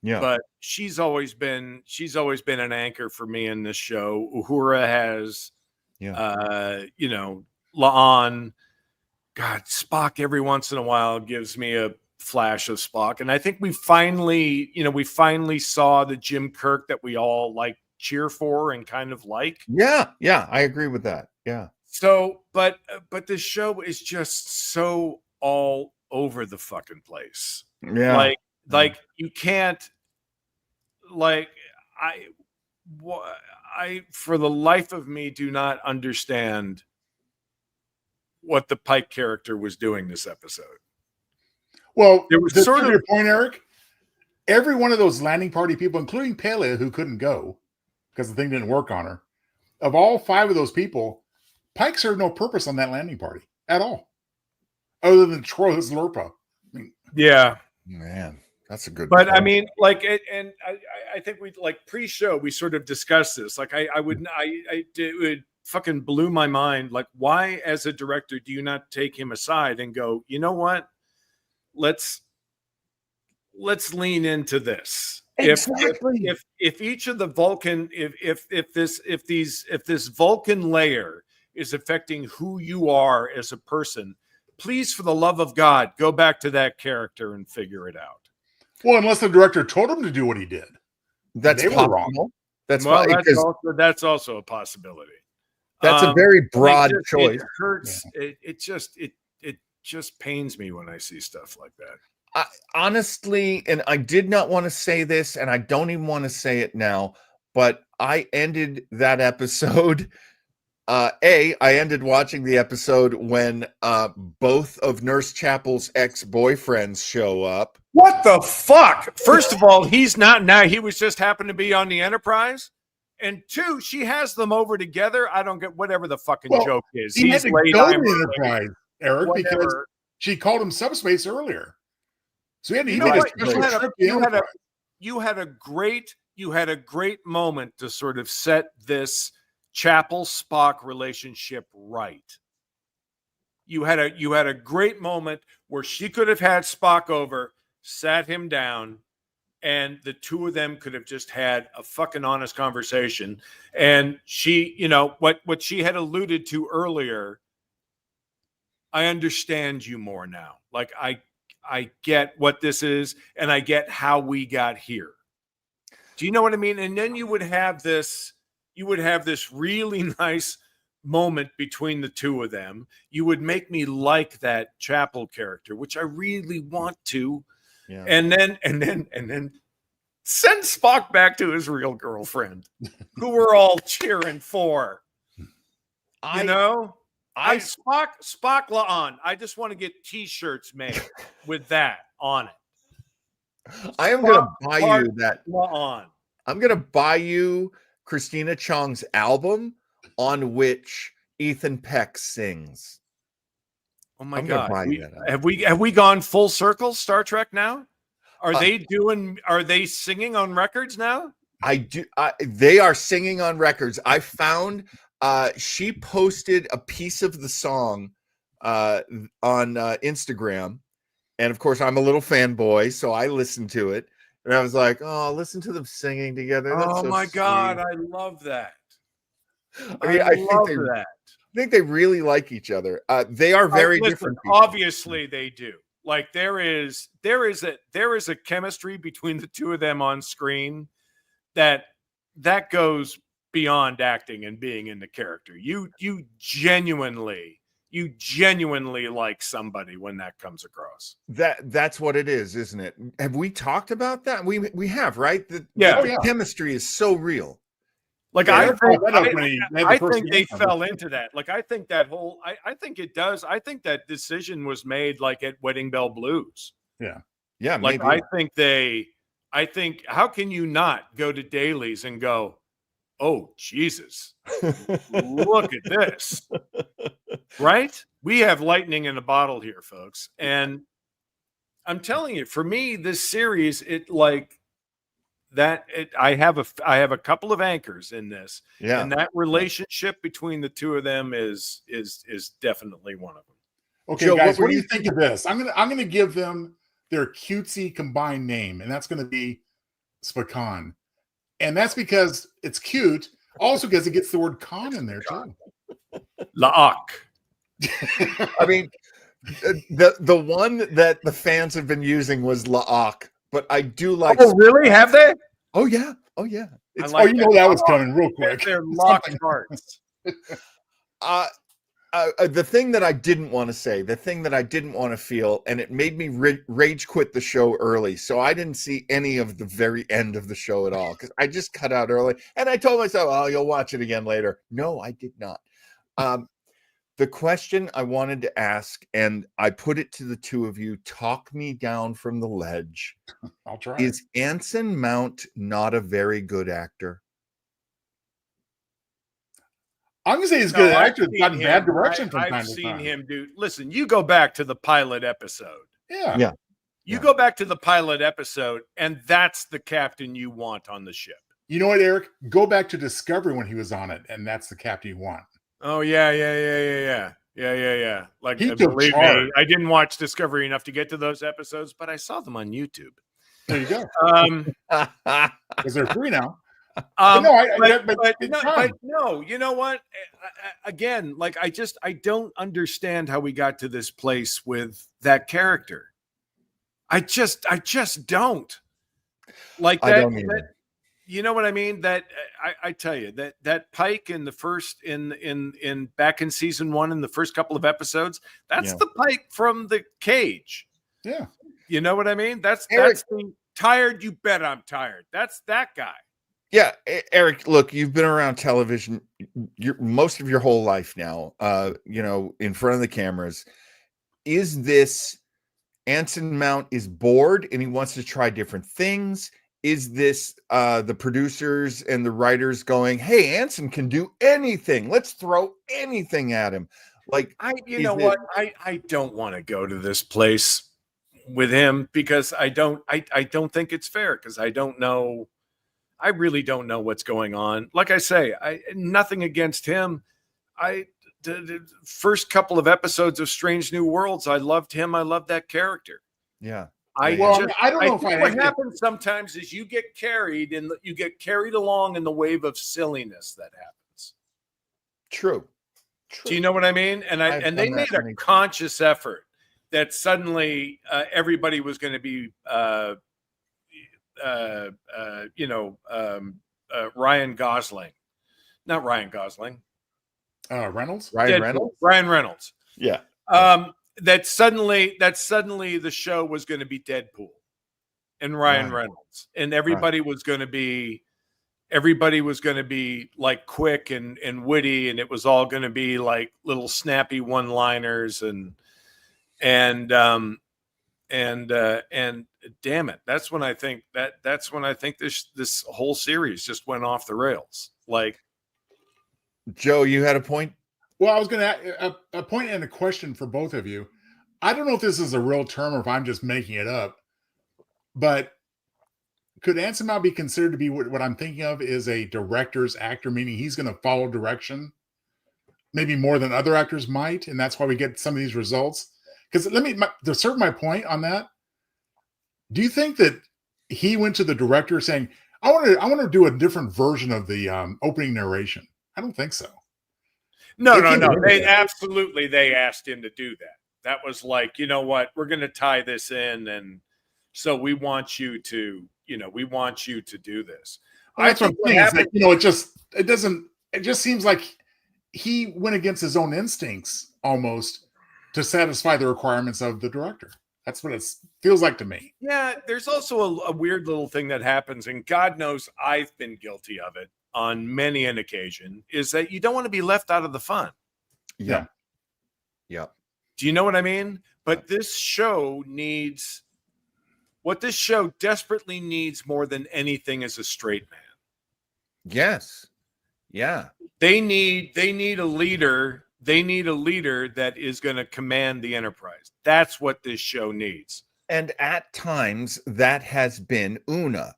Yeah. But she's always been an anchor for me in this show. Uhura has, La'an. God, Spock every once in a while gives me a flash of Spock, and I think we finally saw the Jim Kirk that we all like cheer for and kind of like. Yeah, I agree with that. Yeah. So, but this show is just so all over the fucking place. Yeah. Like you can't, I for the life of me do not understand what the Pike character was doing this episode. Well, there was sort of your point, Eric. Every one of those landing party people, including Pele, who couldn't go because the thing didn't work on her, of all 5 of those people, Pike served no purpose on that landing party at all, other than twirl his lurpa. Yeah, man, that's a good. But point. I mean, like, and I think we like pre-show we sort of discussed this. Like, it would fucking blew my mind. Like, why, as a director, do you not take him aside and go, you know what? Let's lean into this. Exactly. If each of the Vulcan, if this Vulcan layer is affecting who you are as a person, please, for the love of God, go back to that character and figure it out. Well, unless the director told him to do what he did. That's possible. That's that's also a possibility. That's a very broad choice. It hurts. Yeah. It just pains me when I see stuff like that. Honestly, and I did not want to say this, and I don't even want to say it now, but I ended that episode. I ended watching the episode when both of Nurse Chapel's ex-boyfriends show up. What the fuck? First of all, he's not now. He was just happened to be on the Enterprise. And 2, she has them over together. I don't get whatever the fucking joke is. He had to go to the Enterprise, Eric, because she called him subspace earlier. So he made a special trip to the Enterprise. You had a great moment to sort of set this Chapel Spock relationship right. You had a great moment where she could have had Spock over, sat him down, and the 2 of them could have just had a fucking honest conversation. And she, what she had alluded to earlier, I understand you more now. Like I get what this is, and I get how we got here. Do you know what I mean? And then you would have this really nice moment between the 2 of them. You would make me like that Chapel character, which I really want to. Yeah. And then send Spock back to his real girlfriend, who we're all cheering for. Spock La'an. I just want to get T-shirts made with that on it. I am going to buy you that. La'an. I'm going to buy you Christina Chong's album on which Ethan Peck sings. Oh my God! Have we gone full circle? Star Trek now? Are they singing on records now? They are singing on records. I found she posted a piece of the song on Instagram, and of course I'm a little fanboy, so I listened to it, and I was like, "Oh, listen to them singing together." That's my God, I love that. I think they really like each other. They are very different people. Obviously, they do. Like there is a chemistry between the 2 of them on screen that goes beyond acting and being in the character. You genuinely You genuinely like somebody when that comes across. That's what it is, isn't it? Have we talked about that? We have, right? Yeah. The chemistry is so real. Like Yeah, I Eric think, brought that up when he had the I first think they game. fell into that. Like I think that whole, I think it does. I think that decision was made like at Wedding Bell Blues. Yeah. Yeah, Like maybe. I think how can you not go to dailies and go, oh Jesus, look at this, right? We have lightning in a bottle here, folks, and I'm telling you, for me, this series, it like that. I have a couple of anchors in this, Yeah. and that relationship between the two of them is definitely one of them. Okay, Joe, guys, what what do you think of this? I'm gonna give them their cutesy combined name, and that's gonna be Spakan. And that's because it's cute, also because it gets the word con in there too. Laak. I mean, the one that the fans have been using was Laak, but I do like. Oh, really? Have they? Oh yeah. Oh yeah. I It's like you know that was coming real quick. They're locked hearts. The thing that I didn't want to say, the thing that I didn't want to feel, and it made me rage quit the show early. So I didn't see any of the very end of the show at all because I just cut out early. And I told myself, oh, you'll watch it again later. No, I did not. The question I wanted to ask, and I put it to the two of you, talk me down from the ledge. I'll try. Is Anson Mount not a very good actor? I'm gonna say he's good I've actor. seen Gotten bad him. direction from I've time to seen time. him do. Listen, you go back to the pilot episode. Yeah. Yeah. You go back to the pilot episode, and that's the captain you want on the ship. You know what, Eric? Go back to Discovery when he was on it, and that's the captain you want. Oh yeah. Like He took believe charge. me, I didn't watch Discovery enough to get to those episodes, but I saw them on YouTube. There you go. Because they're free now. But no, no, you know what? Again, like I don't understand how we got to this place with that character. I just don't. Like that. I don't either. You know what I mean? That I tell you that Pike in the first in back in season 1 in the first couple of episodes, that's the Pike from the cage. Yeah. You know what I mean? That's the tired. You bet I'm tired. That's that guy. Yeah, Eric, look, you've been around television most of your whole life now, in front of the cameras. Is this Anson Mount is bored and he wants to try different things? Is this the producers and the writers going, hey, Anson can do anything. Let's throw anything at him. Like, I don't want to go to this place with him because I don't think it's fair because I don't know. I really don't know what's going on. Like I say, nothing against him. The first couple of episodes of Strange New Worlds, I loved him. I loved that character. Yeah. I don't know if what happens sometimes is you get carried along in the wave of silliness that happens. True. Do you know what I mean? And they made a conscious effort that suddenly everybody was going to be Ryan Gosling, not Ryan Gosling, Reynolds, Ryan Reynolds. Yeah. That suddenly the show was going to be Deadpool and Ryan Reynolds, and everybody was going to be like quick and witty, and it was all going to be like little snappy one-liners and damn it, that's when I think this whole series just went off the rails. Like, Joe, you had a point? Well, I was going to a point and a question for both of you. I don't know if this is a real term or if I'm just making it up, but could Anson Mount be considered to be what I'm thinking of is a director's actor, meaning he's going to follow direction maybe more than other actors might, and that's why we get some of these results? Because to serve my point on that, do you think that he went to the director saying, I want to do a different version of the opening narration? I don't think so. No. They asked him to do that. That was like, you know what, we're going to tie this in, and so we want you to do this. Well, that's what I'm saying. It just seems like he went against his own instincts almost to satisfy the requirements of the director. That's what it feels like to me. Yeah, there's also a weird little thing that happens, and God knows I've been guilty of it on many an occasion, is that you don't want to be left out of the fun. Yeah. Yeah. Do you know what I mean? But this show needs, what this show desperately needs more than anything is a straight man. Yes. Yeah. They need a leader. They need a leader that is going to command the Enterprise. That's what this show needs. And at times that has been Una.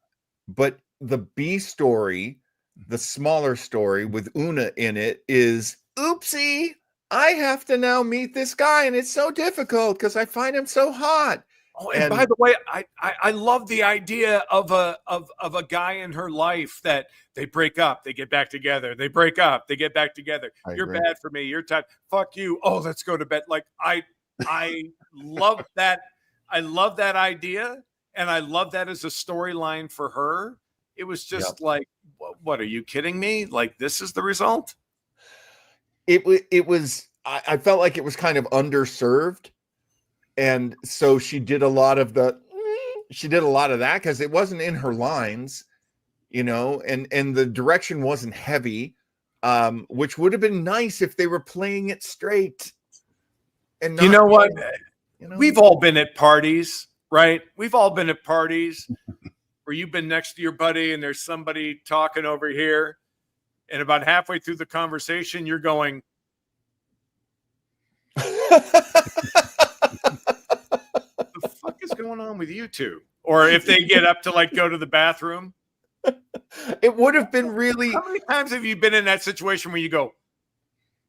But the B story, the smaller story with Una in it, is oopsie, I have to now meet this guy, and it's so difficult because I find him so hot. Oh, and by the way, I love the idea of a guy in her life that they break up, they get back together, they break up, they get back together. You're bad for me. You're tired. Fuck you. Oh, let's go to bed. Like I love that. I love that idea, and I love that as a storyline for her. It was just like, what are you kidding me? Like, this is the result. It was. I felt like it was kind of underserved. And so she did a lot of that because it wasn't in her lines, and the direction wasn't heavy, which would have been nice if they were playing it straight. And not, you know what? We've all been at parties, right? We've all been at parties where you've been next to your buddy and there's somebody talking over here, and about halfway through the conversation, you're going, the fuck is going on with you two? Or if they get up to like go to the bathroom, it would have been really. How many times have you been in that situation where you go,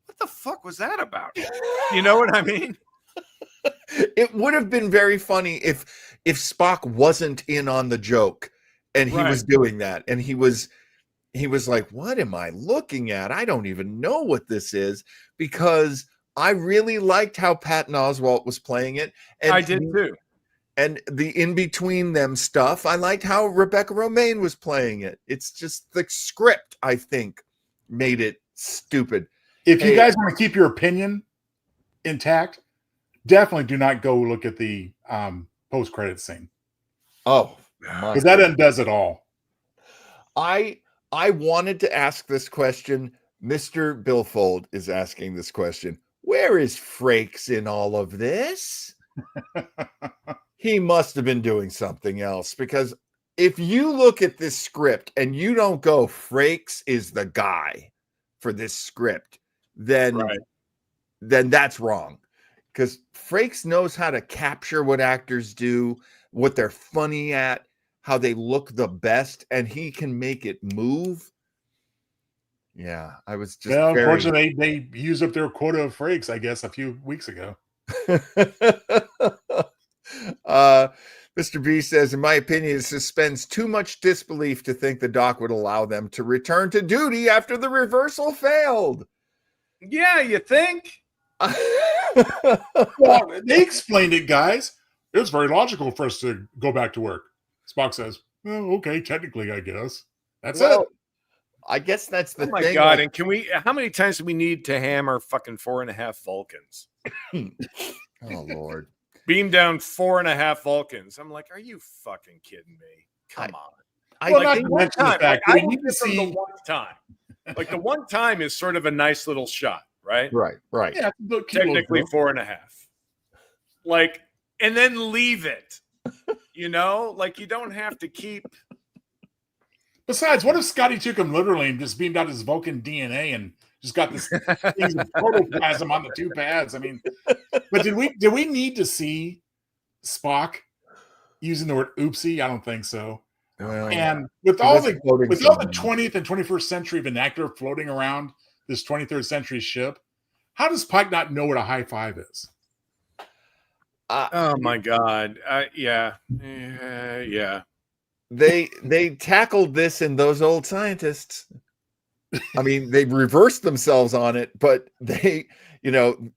what the fuck was that about? You know what I mean? It would have been very funny if Spock wasn't in on the joke and he was doing that, and he was like, what am I looking at? I don't even know what this is, because I really liked how Patton Oswalt was playing it. And I did too. And the in-between them stuff, I liked how Rebecca Romaine was playing it. It's just the script, I think, made it stupid. If you guys want to keep your opinion intact, definitely do not go look at the post-credit scene. Oh, because that undoes it all. I wanted to ask this question. Mr. Billfold is asking this question. Where is Frakes in all of this? He must have been doing something else, because if you look at this script and you don't go, Frakes is the guy for this script, then that's wrong. Because Frakes knows how to capture what actors do, what they're funny at, how they look the best, and he can make it move. Yeah, I was just unfortunately, they used up their quota of Frakes, I guess, a few weeks ago. Mr. B says, in my opinion, it suspends too much disbelief to think the doc would allow them to return to duty after the reversal failed. Yeah, you think? Well, they explained it, guys. It was very logical for us to go back to work. Spock says, well, okay, technically, I guess. That's it. I guess that's the thing. Oh my God. And how many times do we need to hammer fucking 4.5 Vulcans? Oh, Lord. Beam down 4.5 Vulcans. I'm like, are you fucking kidding me? Come on. Not to mention the fact I need to see the one time. Like, the one time is sort of a nice little shot, right? Right. Yeah, technically 4.5. Like, and then leave it. Like, you don't have to keep. Besides, what if Scotty took him literally and just beamed out his Vulcan DNA and just got this thing of protoplasm on the two pads? I mean, but did we need to see Spock using the word oopsie? I don't think so. Well, and with all the 20th and 21st century vernacular floating around this 23rd century ship, how does Pike not know what a high five is? Oh my God. Yeah. They tackled this in those old scientists. I mean, they reversed themselves on it, but they,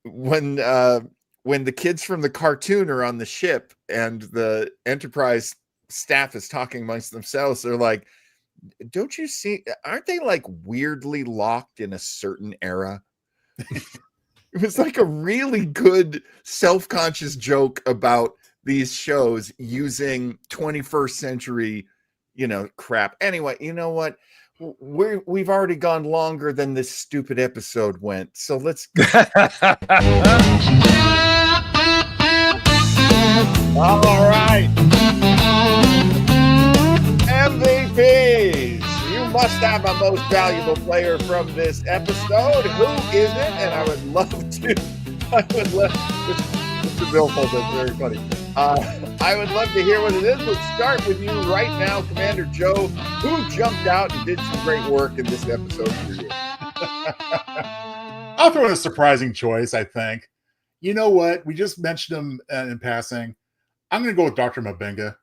when the kids from the cartoon are on the ship and the Enterprise staff is talking amongst themselves, they're like, don't you see, aren't they like weirdly locked in a certain era? It was like a really good self-conscious joke about these shows using 21st century, crap. Anyway, you know what? We've already gone longer than this stupid episode went. So let's all right. MVPs. You must have a most valuable player from this episode. Who is it? And I would love to. Mr. Billfold, that's very funny. I would love to hear what it is. Let's start with you right now, Commander Joe, who jumped out and did some great work in this episode for you. I'll throw in a surprising choice, I think. You know what? We just mentioned him in passing. I'm going to go with Dr. Mabenga.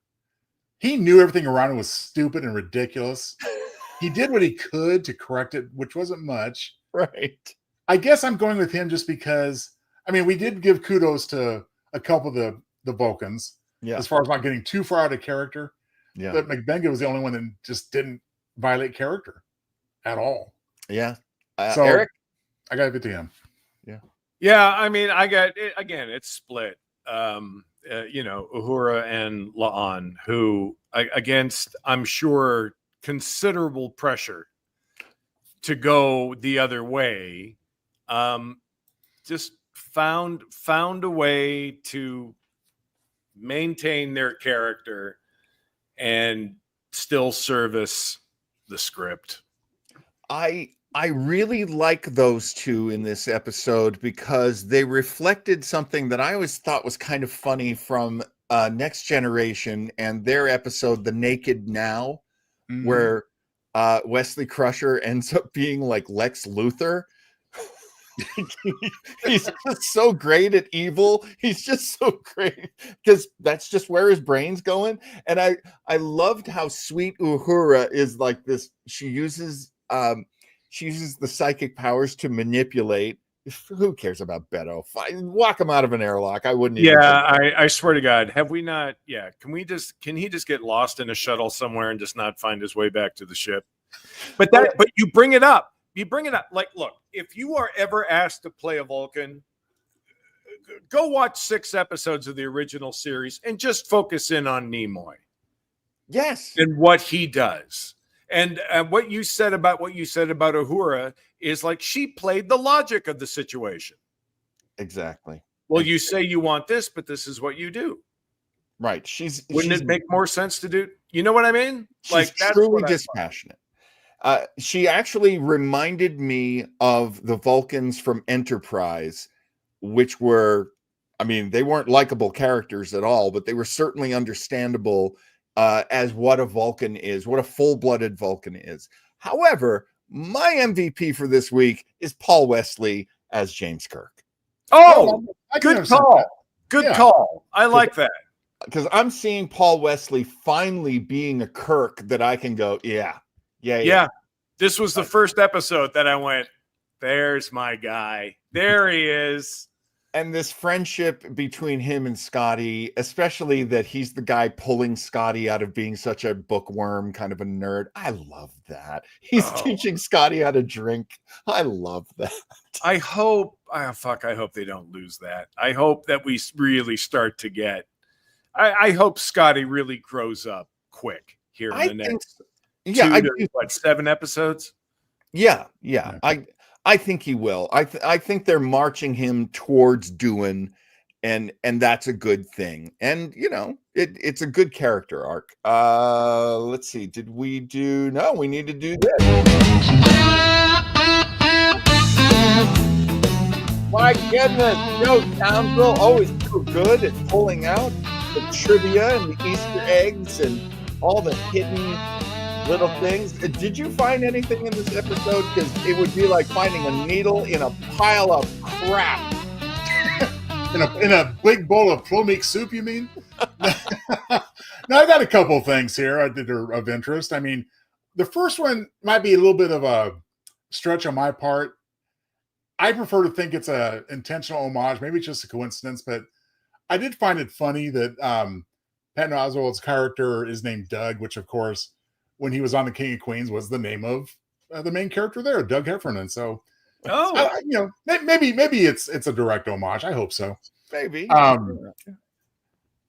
He knew everything around him was stupid and ridiculous. He did what he could to correct it, which wasn't much. Right. I guess I'm going with him just because, we did give kudos to a couple of the Vulcans, as far as not getting too far out of character. Yeah. But Mabenga was the only one that just didn't violate character at all. Yeah. So, Eric? I got to give it to him. Yeah, I got it again. It's split. Uhura and La'an, who against, I'm sure, considerable pressure to go the other way, just found a way to maintain their character and still service the script. I really like those two in this episode because they reflected something that I always thought was kind of funny from Next Generation and their episode, The Naked Now, where Wesley Crusher ends up being like Lex Luthor. He's just so great at evil. He's just so great because that's just where his brain's going. And I loved how sweet Uhura is like this. She uses the psychic powers to manipulate. Who cares about Beto? Fine, walk him out of an airlock. I wouldn't. I swear to God, have we not? Yeah, can he just get lost in a shuttle somewhere and just not find his way back to the ship? But you bring it up. Like, look, if you are ever asked to play a Vulcan, go watch 6 episodes of the original series and just focus in on Nimoy. Yes, and what he does. And what you said about Uhura is like she played the logic of the situation. Exactly. Well, you say you want this, but this is what you do. Right. Wouldn't it make more sense to do? You know what I mean? She's truly dispassionate. She actually reminded me of the Vulcans from Enterprise, which were, they weren't likable characters at all, but they were certainly understandable as what a Vulcan is, what a full-blooded Vulcan is. However, my MVP for this week is Paul Wesley as James Kirk. Oh, good call. Good call. I like that. Because I'm seeing Paul Wesley finally being a Kirk that I can go, yeah. This was the first episode that I went, there's my guy. There he is. And this friendship between him and Scotty, especially that he's the guy pulling Scotty out of being such a bookworm, kind of a nerd. I love that. He's teaching Scotty how to drink. I love that. I hope they don't lose that. I hope that we really start to get, I hope Scotty really grows up quick here in the next 7 episodes? Yeah. I think he will. I think they're marching him towards doing, and that's a good thing. And it's a good character arc. Let's see. Did we do? No, we need to do this. My goodness, Joe Townsville always so good at pulling out the trivia and the Easter eggs and all the hidden little things. Did you find anything in this episode? Because it would be like finding a needle in a pile of crap. in a big bowl of plomeek soup, you mean? Now, I got a couple of things here that are of interest. The first one might be a little bit of a stretch on my part. I prefer to think it's an intentional homage. Maybe it's just a coincidence, but I did find it funny that Patton Oswalt's character is named Doug, which, of course, when he was on The King of Queens, was the name of the main character there, Doug Heffernan. So Oh, Maybe it's a direct homage. I hope so. Maybe. I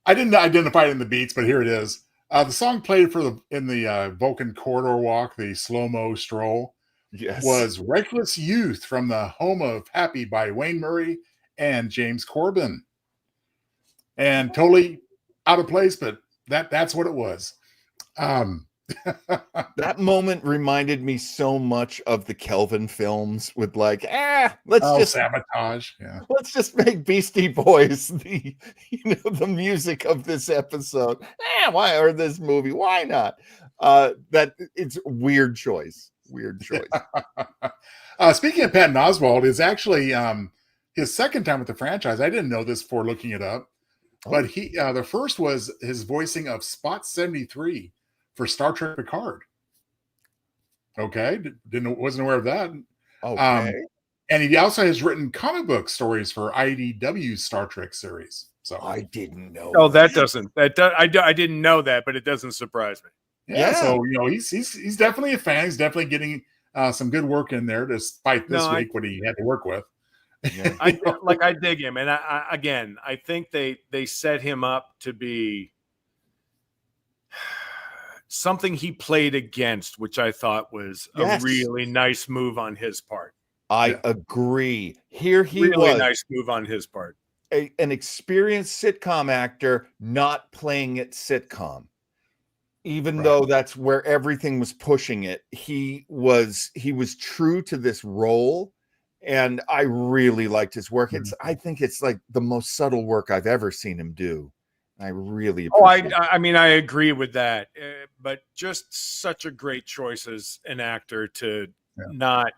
didn't identify it in the beats, but here it is. The song played in the Vulcan corridor walk, the slow-mo stroll, Yes. was Reckless Youth from the Home of Happy by Wayne Murray and James Corbin. And totally out of place, but that's what it was. That moment reminded me so much of the Kelvin films with like, Sabotage. Yeah. let's just make Beastie Boys the music of this episode. Or this movie? Why not? That it's weird choice. Weird choice. Speaking of Patton Oswalt, is actually his second time with the franchise. I didn't know this before looking it up, but he the first was his voicing of Spot 73 for Star Trek Picard. Okay, wasn't aware of that. Okay. And he also has written comic book stories for IDW's Star Trek series. So I didn't know. Oh, I didn't know that, but it doesn't surprise me. Yeah. So he's definitely a fan. He's definitely getting some good work in there, despite this week what he had to work with. Yeah. I dig him, and I think they set him up to be something he played against, which I thought was a really nice move on his part. I agree. Here he really was. Nice move on his part. An experienced sitcom actor not playing it sitcom. Even though that's where everything was pushing it, he was true to this role, and I really liked his work. I think it's like the most subtle work I've ever seen him do. I really appreciate it. I mean, I agree with that, but just such a great choice as an actor to not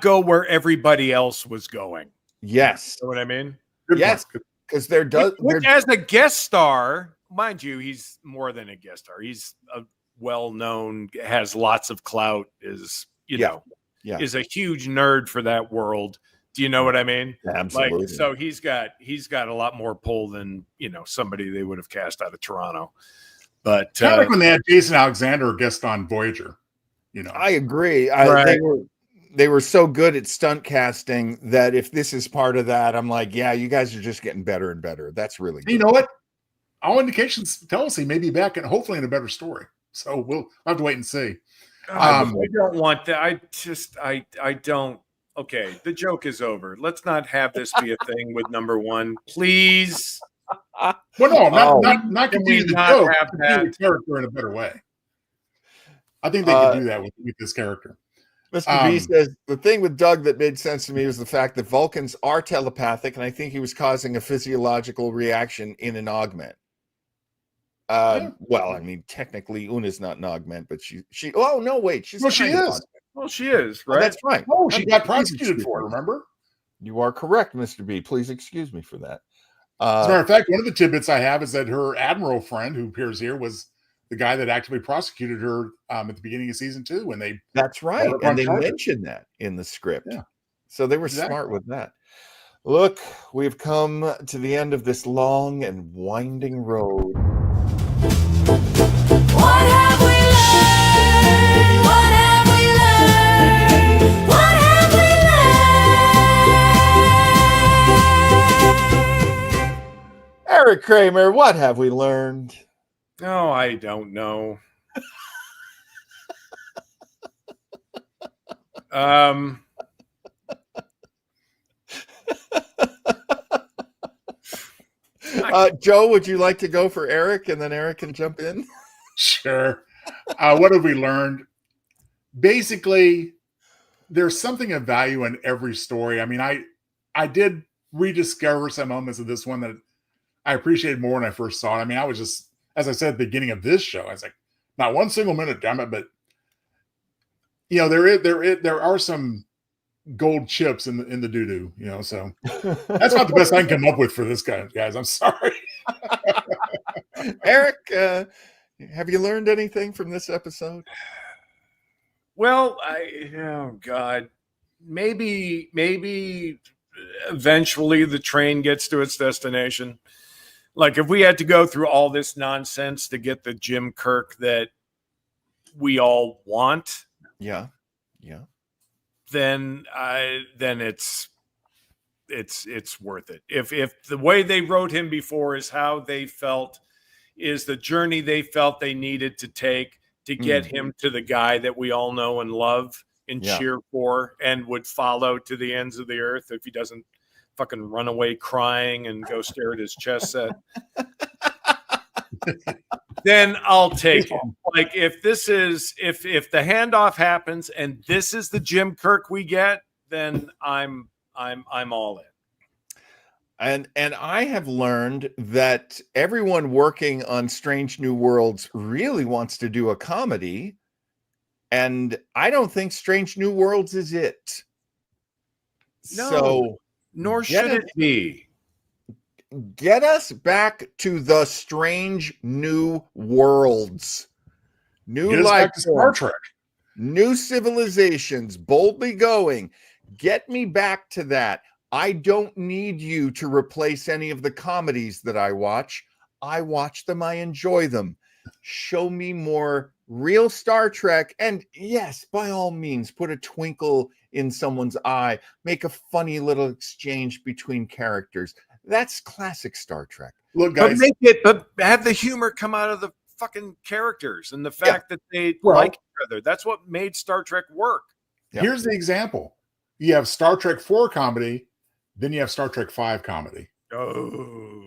go where everybody else was going. Yes, you know what I mean? Yes, because as a guest star, mind you, he's more than a guest star. He's a well-known, has lots of clout, is a huge nerd for that world. Do you know what I mean? Absolutely. So he's got a lot more pull than somebody they would have cast out of Toronto. But kind of like when they had Jason Alexander guest on Voyager. I agree. They were so good at stunt casting that if this is part of that, I'm like, yeah, you guys are just getting better and better. That's really good. You know what? All indications tell us he may be back and hopefully in a better story. So we'll have to wait and see. I don't want that. I don't. Okay, the joke is over. Let's not have this be a thing with number one, please. Well, no, not continue the joke. Continue the character in a better way. I think they could do that with this character. Mr. B says, the thing with Doug that made sense to me was the fact that Vulcans are telepathic, and I think he was causing a physiological reaction in an augment. Well, I mean, technically, Una's not an augment, but she. Oh no, wait, she's. Well, she is. Well, she is, right? Oh, that's right. Oh, she got prosecuted for it. Remember? You are correct, Mr. B. Please excuse me for that. As a matter of fact, one of the tidbits I have is that her admiral friend, who appears here, was the guy that actively prosecuted her at the beginning of season 2 when they. That's right, and they mentioned that in the script. Yeah. So they were smart with that. Look, we've come to the end of this long and winding road. What have we learned? What have we learned? What have we learned? Eric Kramer, what have we learned? No, I don't know. Joe, would you like to go for Eric, and then Eric can jump in? Sure. What have we learned? Basically, there's something of value in every story. I mean, I did rediscover some moments of this one that I appreciated more when I first saw it. I mean, I was just, as I said at the beginning of this show, I was like, not one single minute, damn it. But there are some gold chips in the doo-doo, so that's not the best I can come up with for this guy, guys. I'm sorry. Eric, have you learned anything from this episode? Well, oh God, maybe eventually the train gets to its destination. Like if we had to go through all this nonsense to get the Jim Kirk that we all want. Yeah. then it's worth it. If the way they wrote him before is how they felt, is the journey they felt they needed to take to get him to the guy that we all know and love and cheer for and would follow to the ends of the earth if he doesn't fucking run away crying and go stare at his chess set, then I'll take it. Like if the handoff happens and this is the Jim Kirk we get, then I'm all in. And I have learned that everyone working on Strange New Worlds really wants to do a comedy, and I don't think Strange New Worlds is it. No, so nor should it be. Get us back to the Strange New Worlds. New life Star Trek. New civilizations boldly going. Get me back to that. I don't need you to replace any of the comedies that I watch. I watch them. I enjoy them. Show me more real Star Trek. And yes, by all means, put a twinkle in someone's eye. Make a funny little exchange between characters. That's classic Star Trek. Look, guys, but have the humor come out of the fucking characters and the fact that they like each other. That's what made Star Trek work. Yep. Here's the example. You have Star Trek 4 comedy, then you have Star Trek 5 comedy. Oh.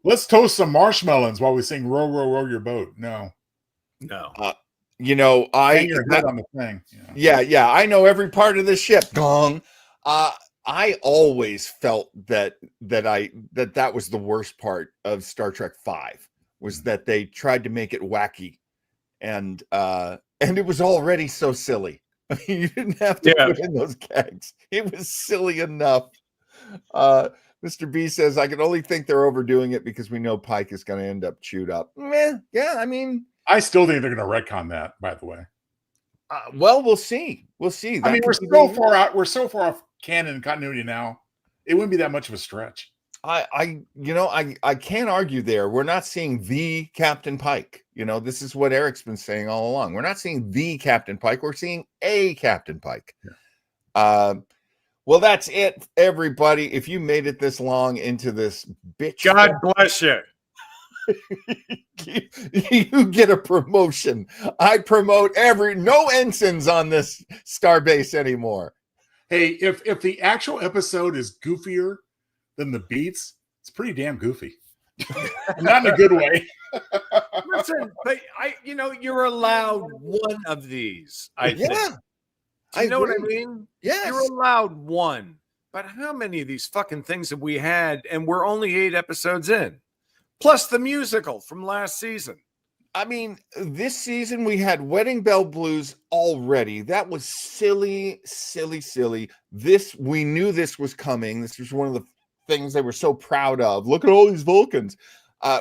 Let's toast some marshmallows while we sing Row, Row, Row Your Boat. No. You know, Hang your head on the thing. Yeah. I know every part of the ship. Gong. I always felt that was the worst part of Star Trek 5 was that they tried to make it wacky, and it was already so silly. I mean, you didn't have to put in those gags. It was silly enough. Mr. B says, I can only think they're overdoing it because we know Pike is going to end up chewed up. Yeah, I mean, I still think they're going to retcon that, by the way. Well, we'll see. We'll see. I mean, we're so far out. We're so far off canon and continuity now. It wouldn't be that much of a stretch. I can't argue there. We're not seeing the Captain Pike. You know, this is what Eric's been saying all along. We're not seeing the Captain Pike. We're seeing a Captain Pike. Yeah. Well, that's it, everybody. If you made it this long into this bitch, God bless you. You get a promotion. I promote no ensigns on this starbase anymore. Hey, if the actual episode is goofier than the beats, it's pretty damn goofy. Not in a good way. Listen, but you're allowed one of these. I think. Do you know what I mean? Yes. You're allowed one. But how many of these fucking things have we had? And we're only 8 episodes in. Plus the musical from last season. I mean, this season we had Wedding Bell Blues already. That was silly, silly, silly. We knew this was coming. This was one of the things they were so proud of. Look at all these Vulcans.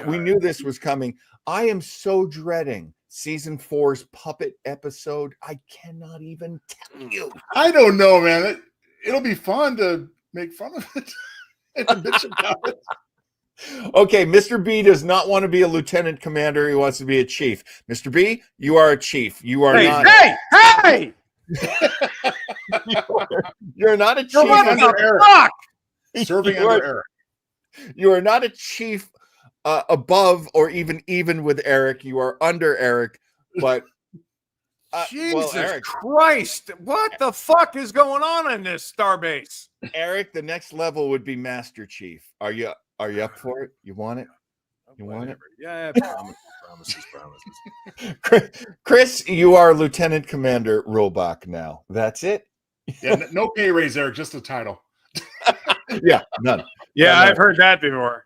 We knew this was coming. I am so dreading season 4's puppet episode. I cannot even tell you. I don't know, man. It'll be fun to make fun of it and to bitch about it. Okay, Mr. B does not want to be a lieutenant commander. He wants to be a chief. Mr. B, you are a chief. You are not. Hey! You're not a chief. You're under Eric. Serving under Eric. You are not a chief above or even with Eric. You are under Eric. But Jesus Eric, Christ, what the fuck is going on in this starbase? Eric, the next level would be Master Chief. Are you up for it? You want it? You want it? Yeah, promises. Chris, you are Lieutenant Commander Robach now. That's it. Yeah, no pay raise, Eric, just a title. Yeah, none. Yeah, I've heard that before.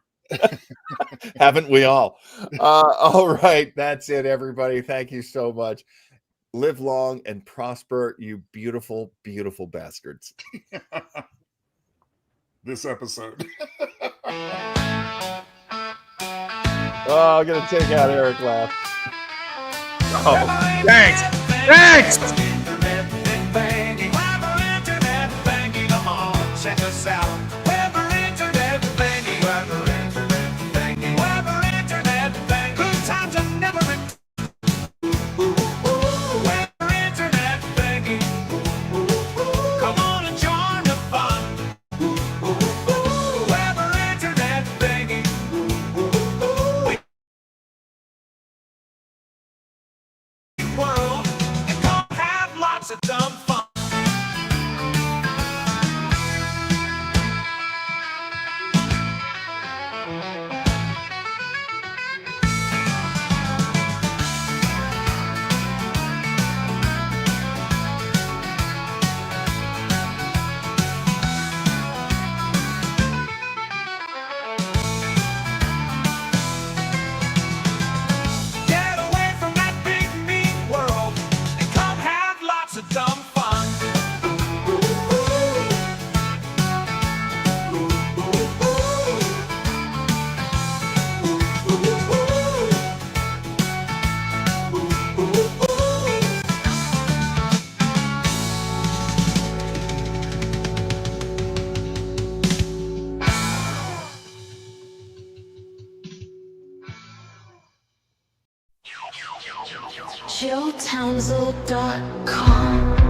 Haven't we all? All right, that's it, everybody. Thank you so much. Live long and prosper, you beautiful, beautiful bastards. This episode. Oh, I'm gonna take out Eric laugh. Oh, thanks. Come JoeTownsend.com.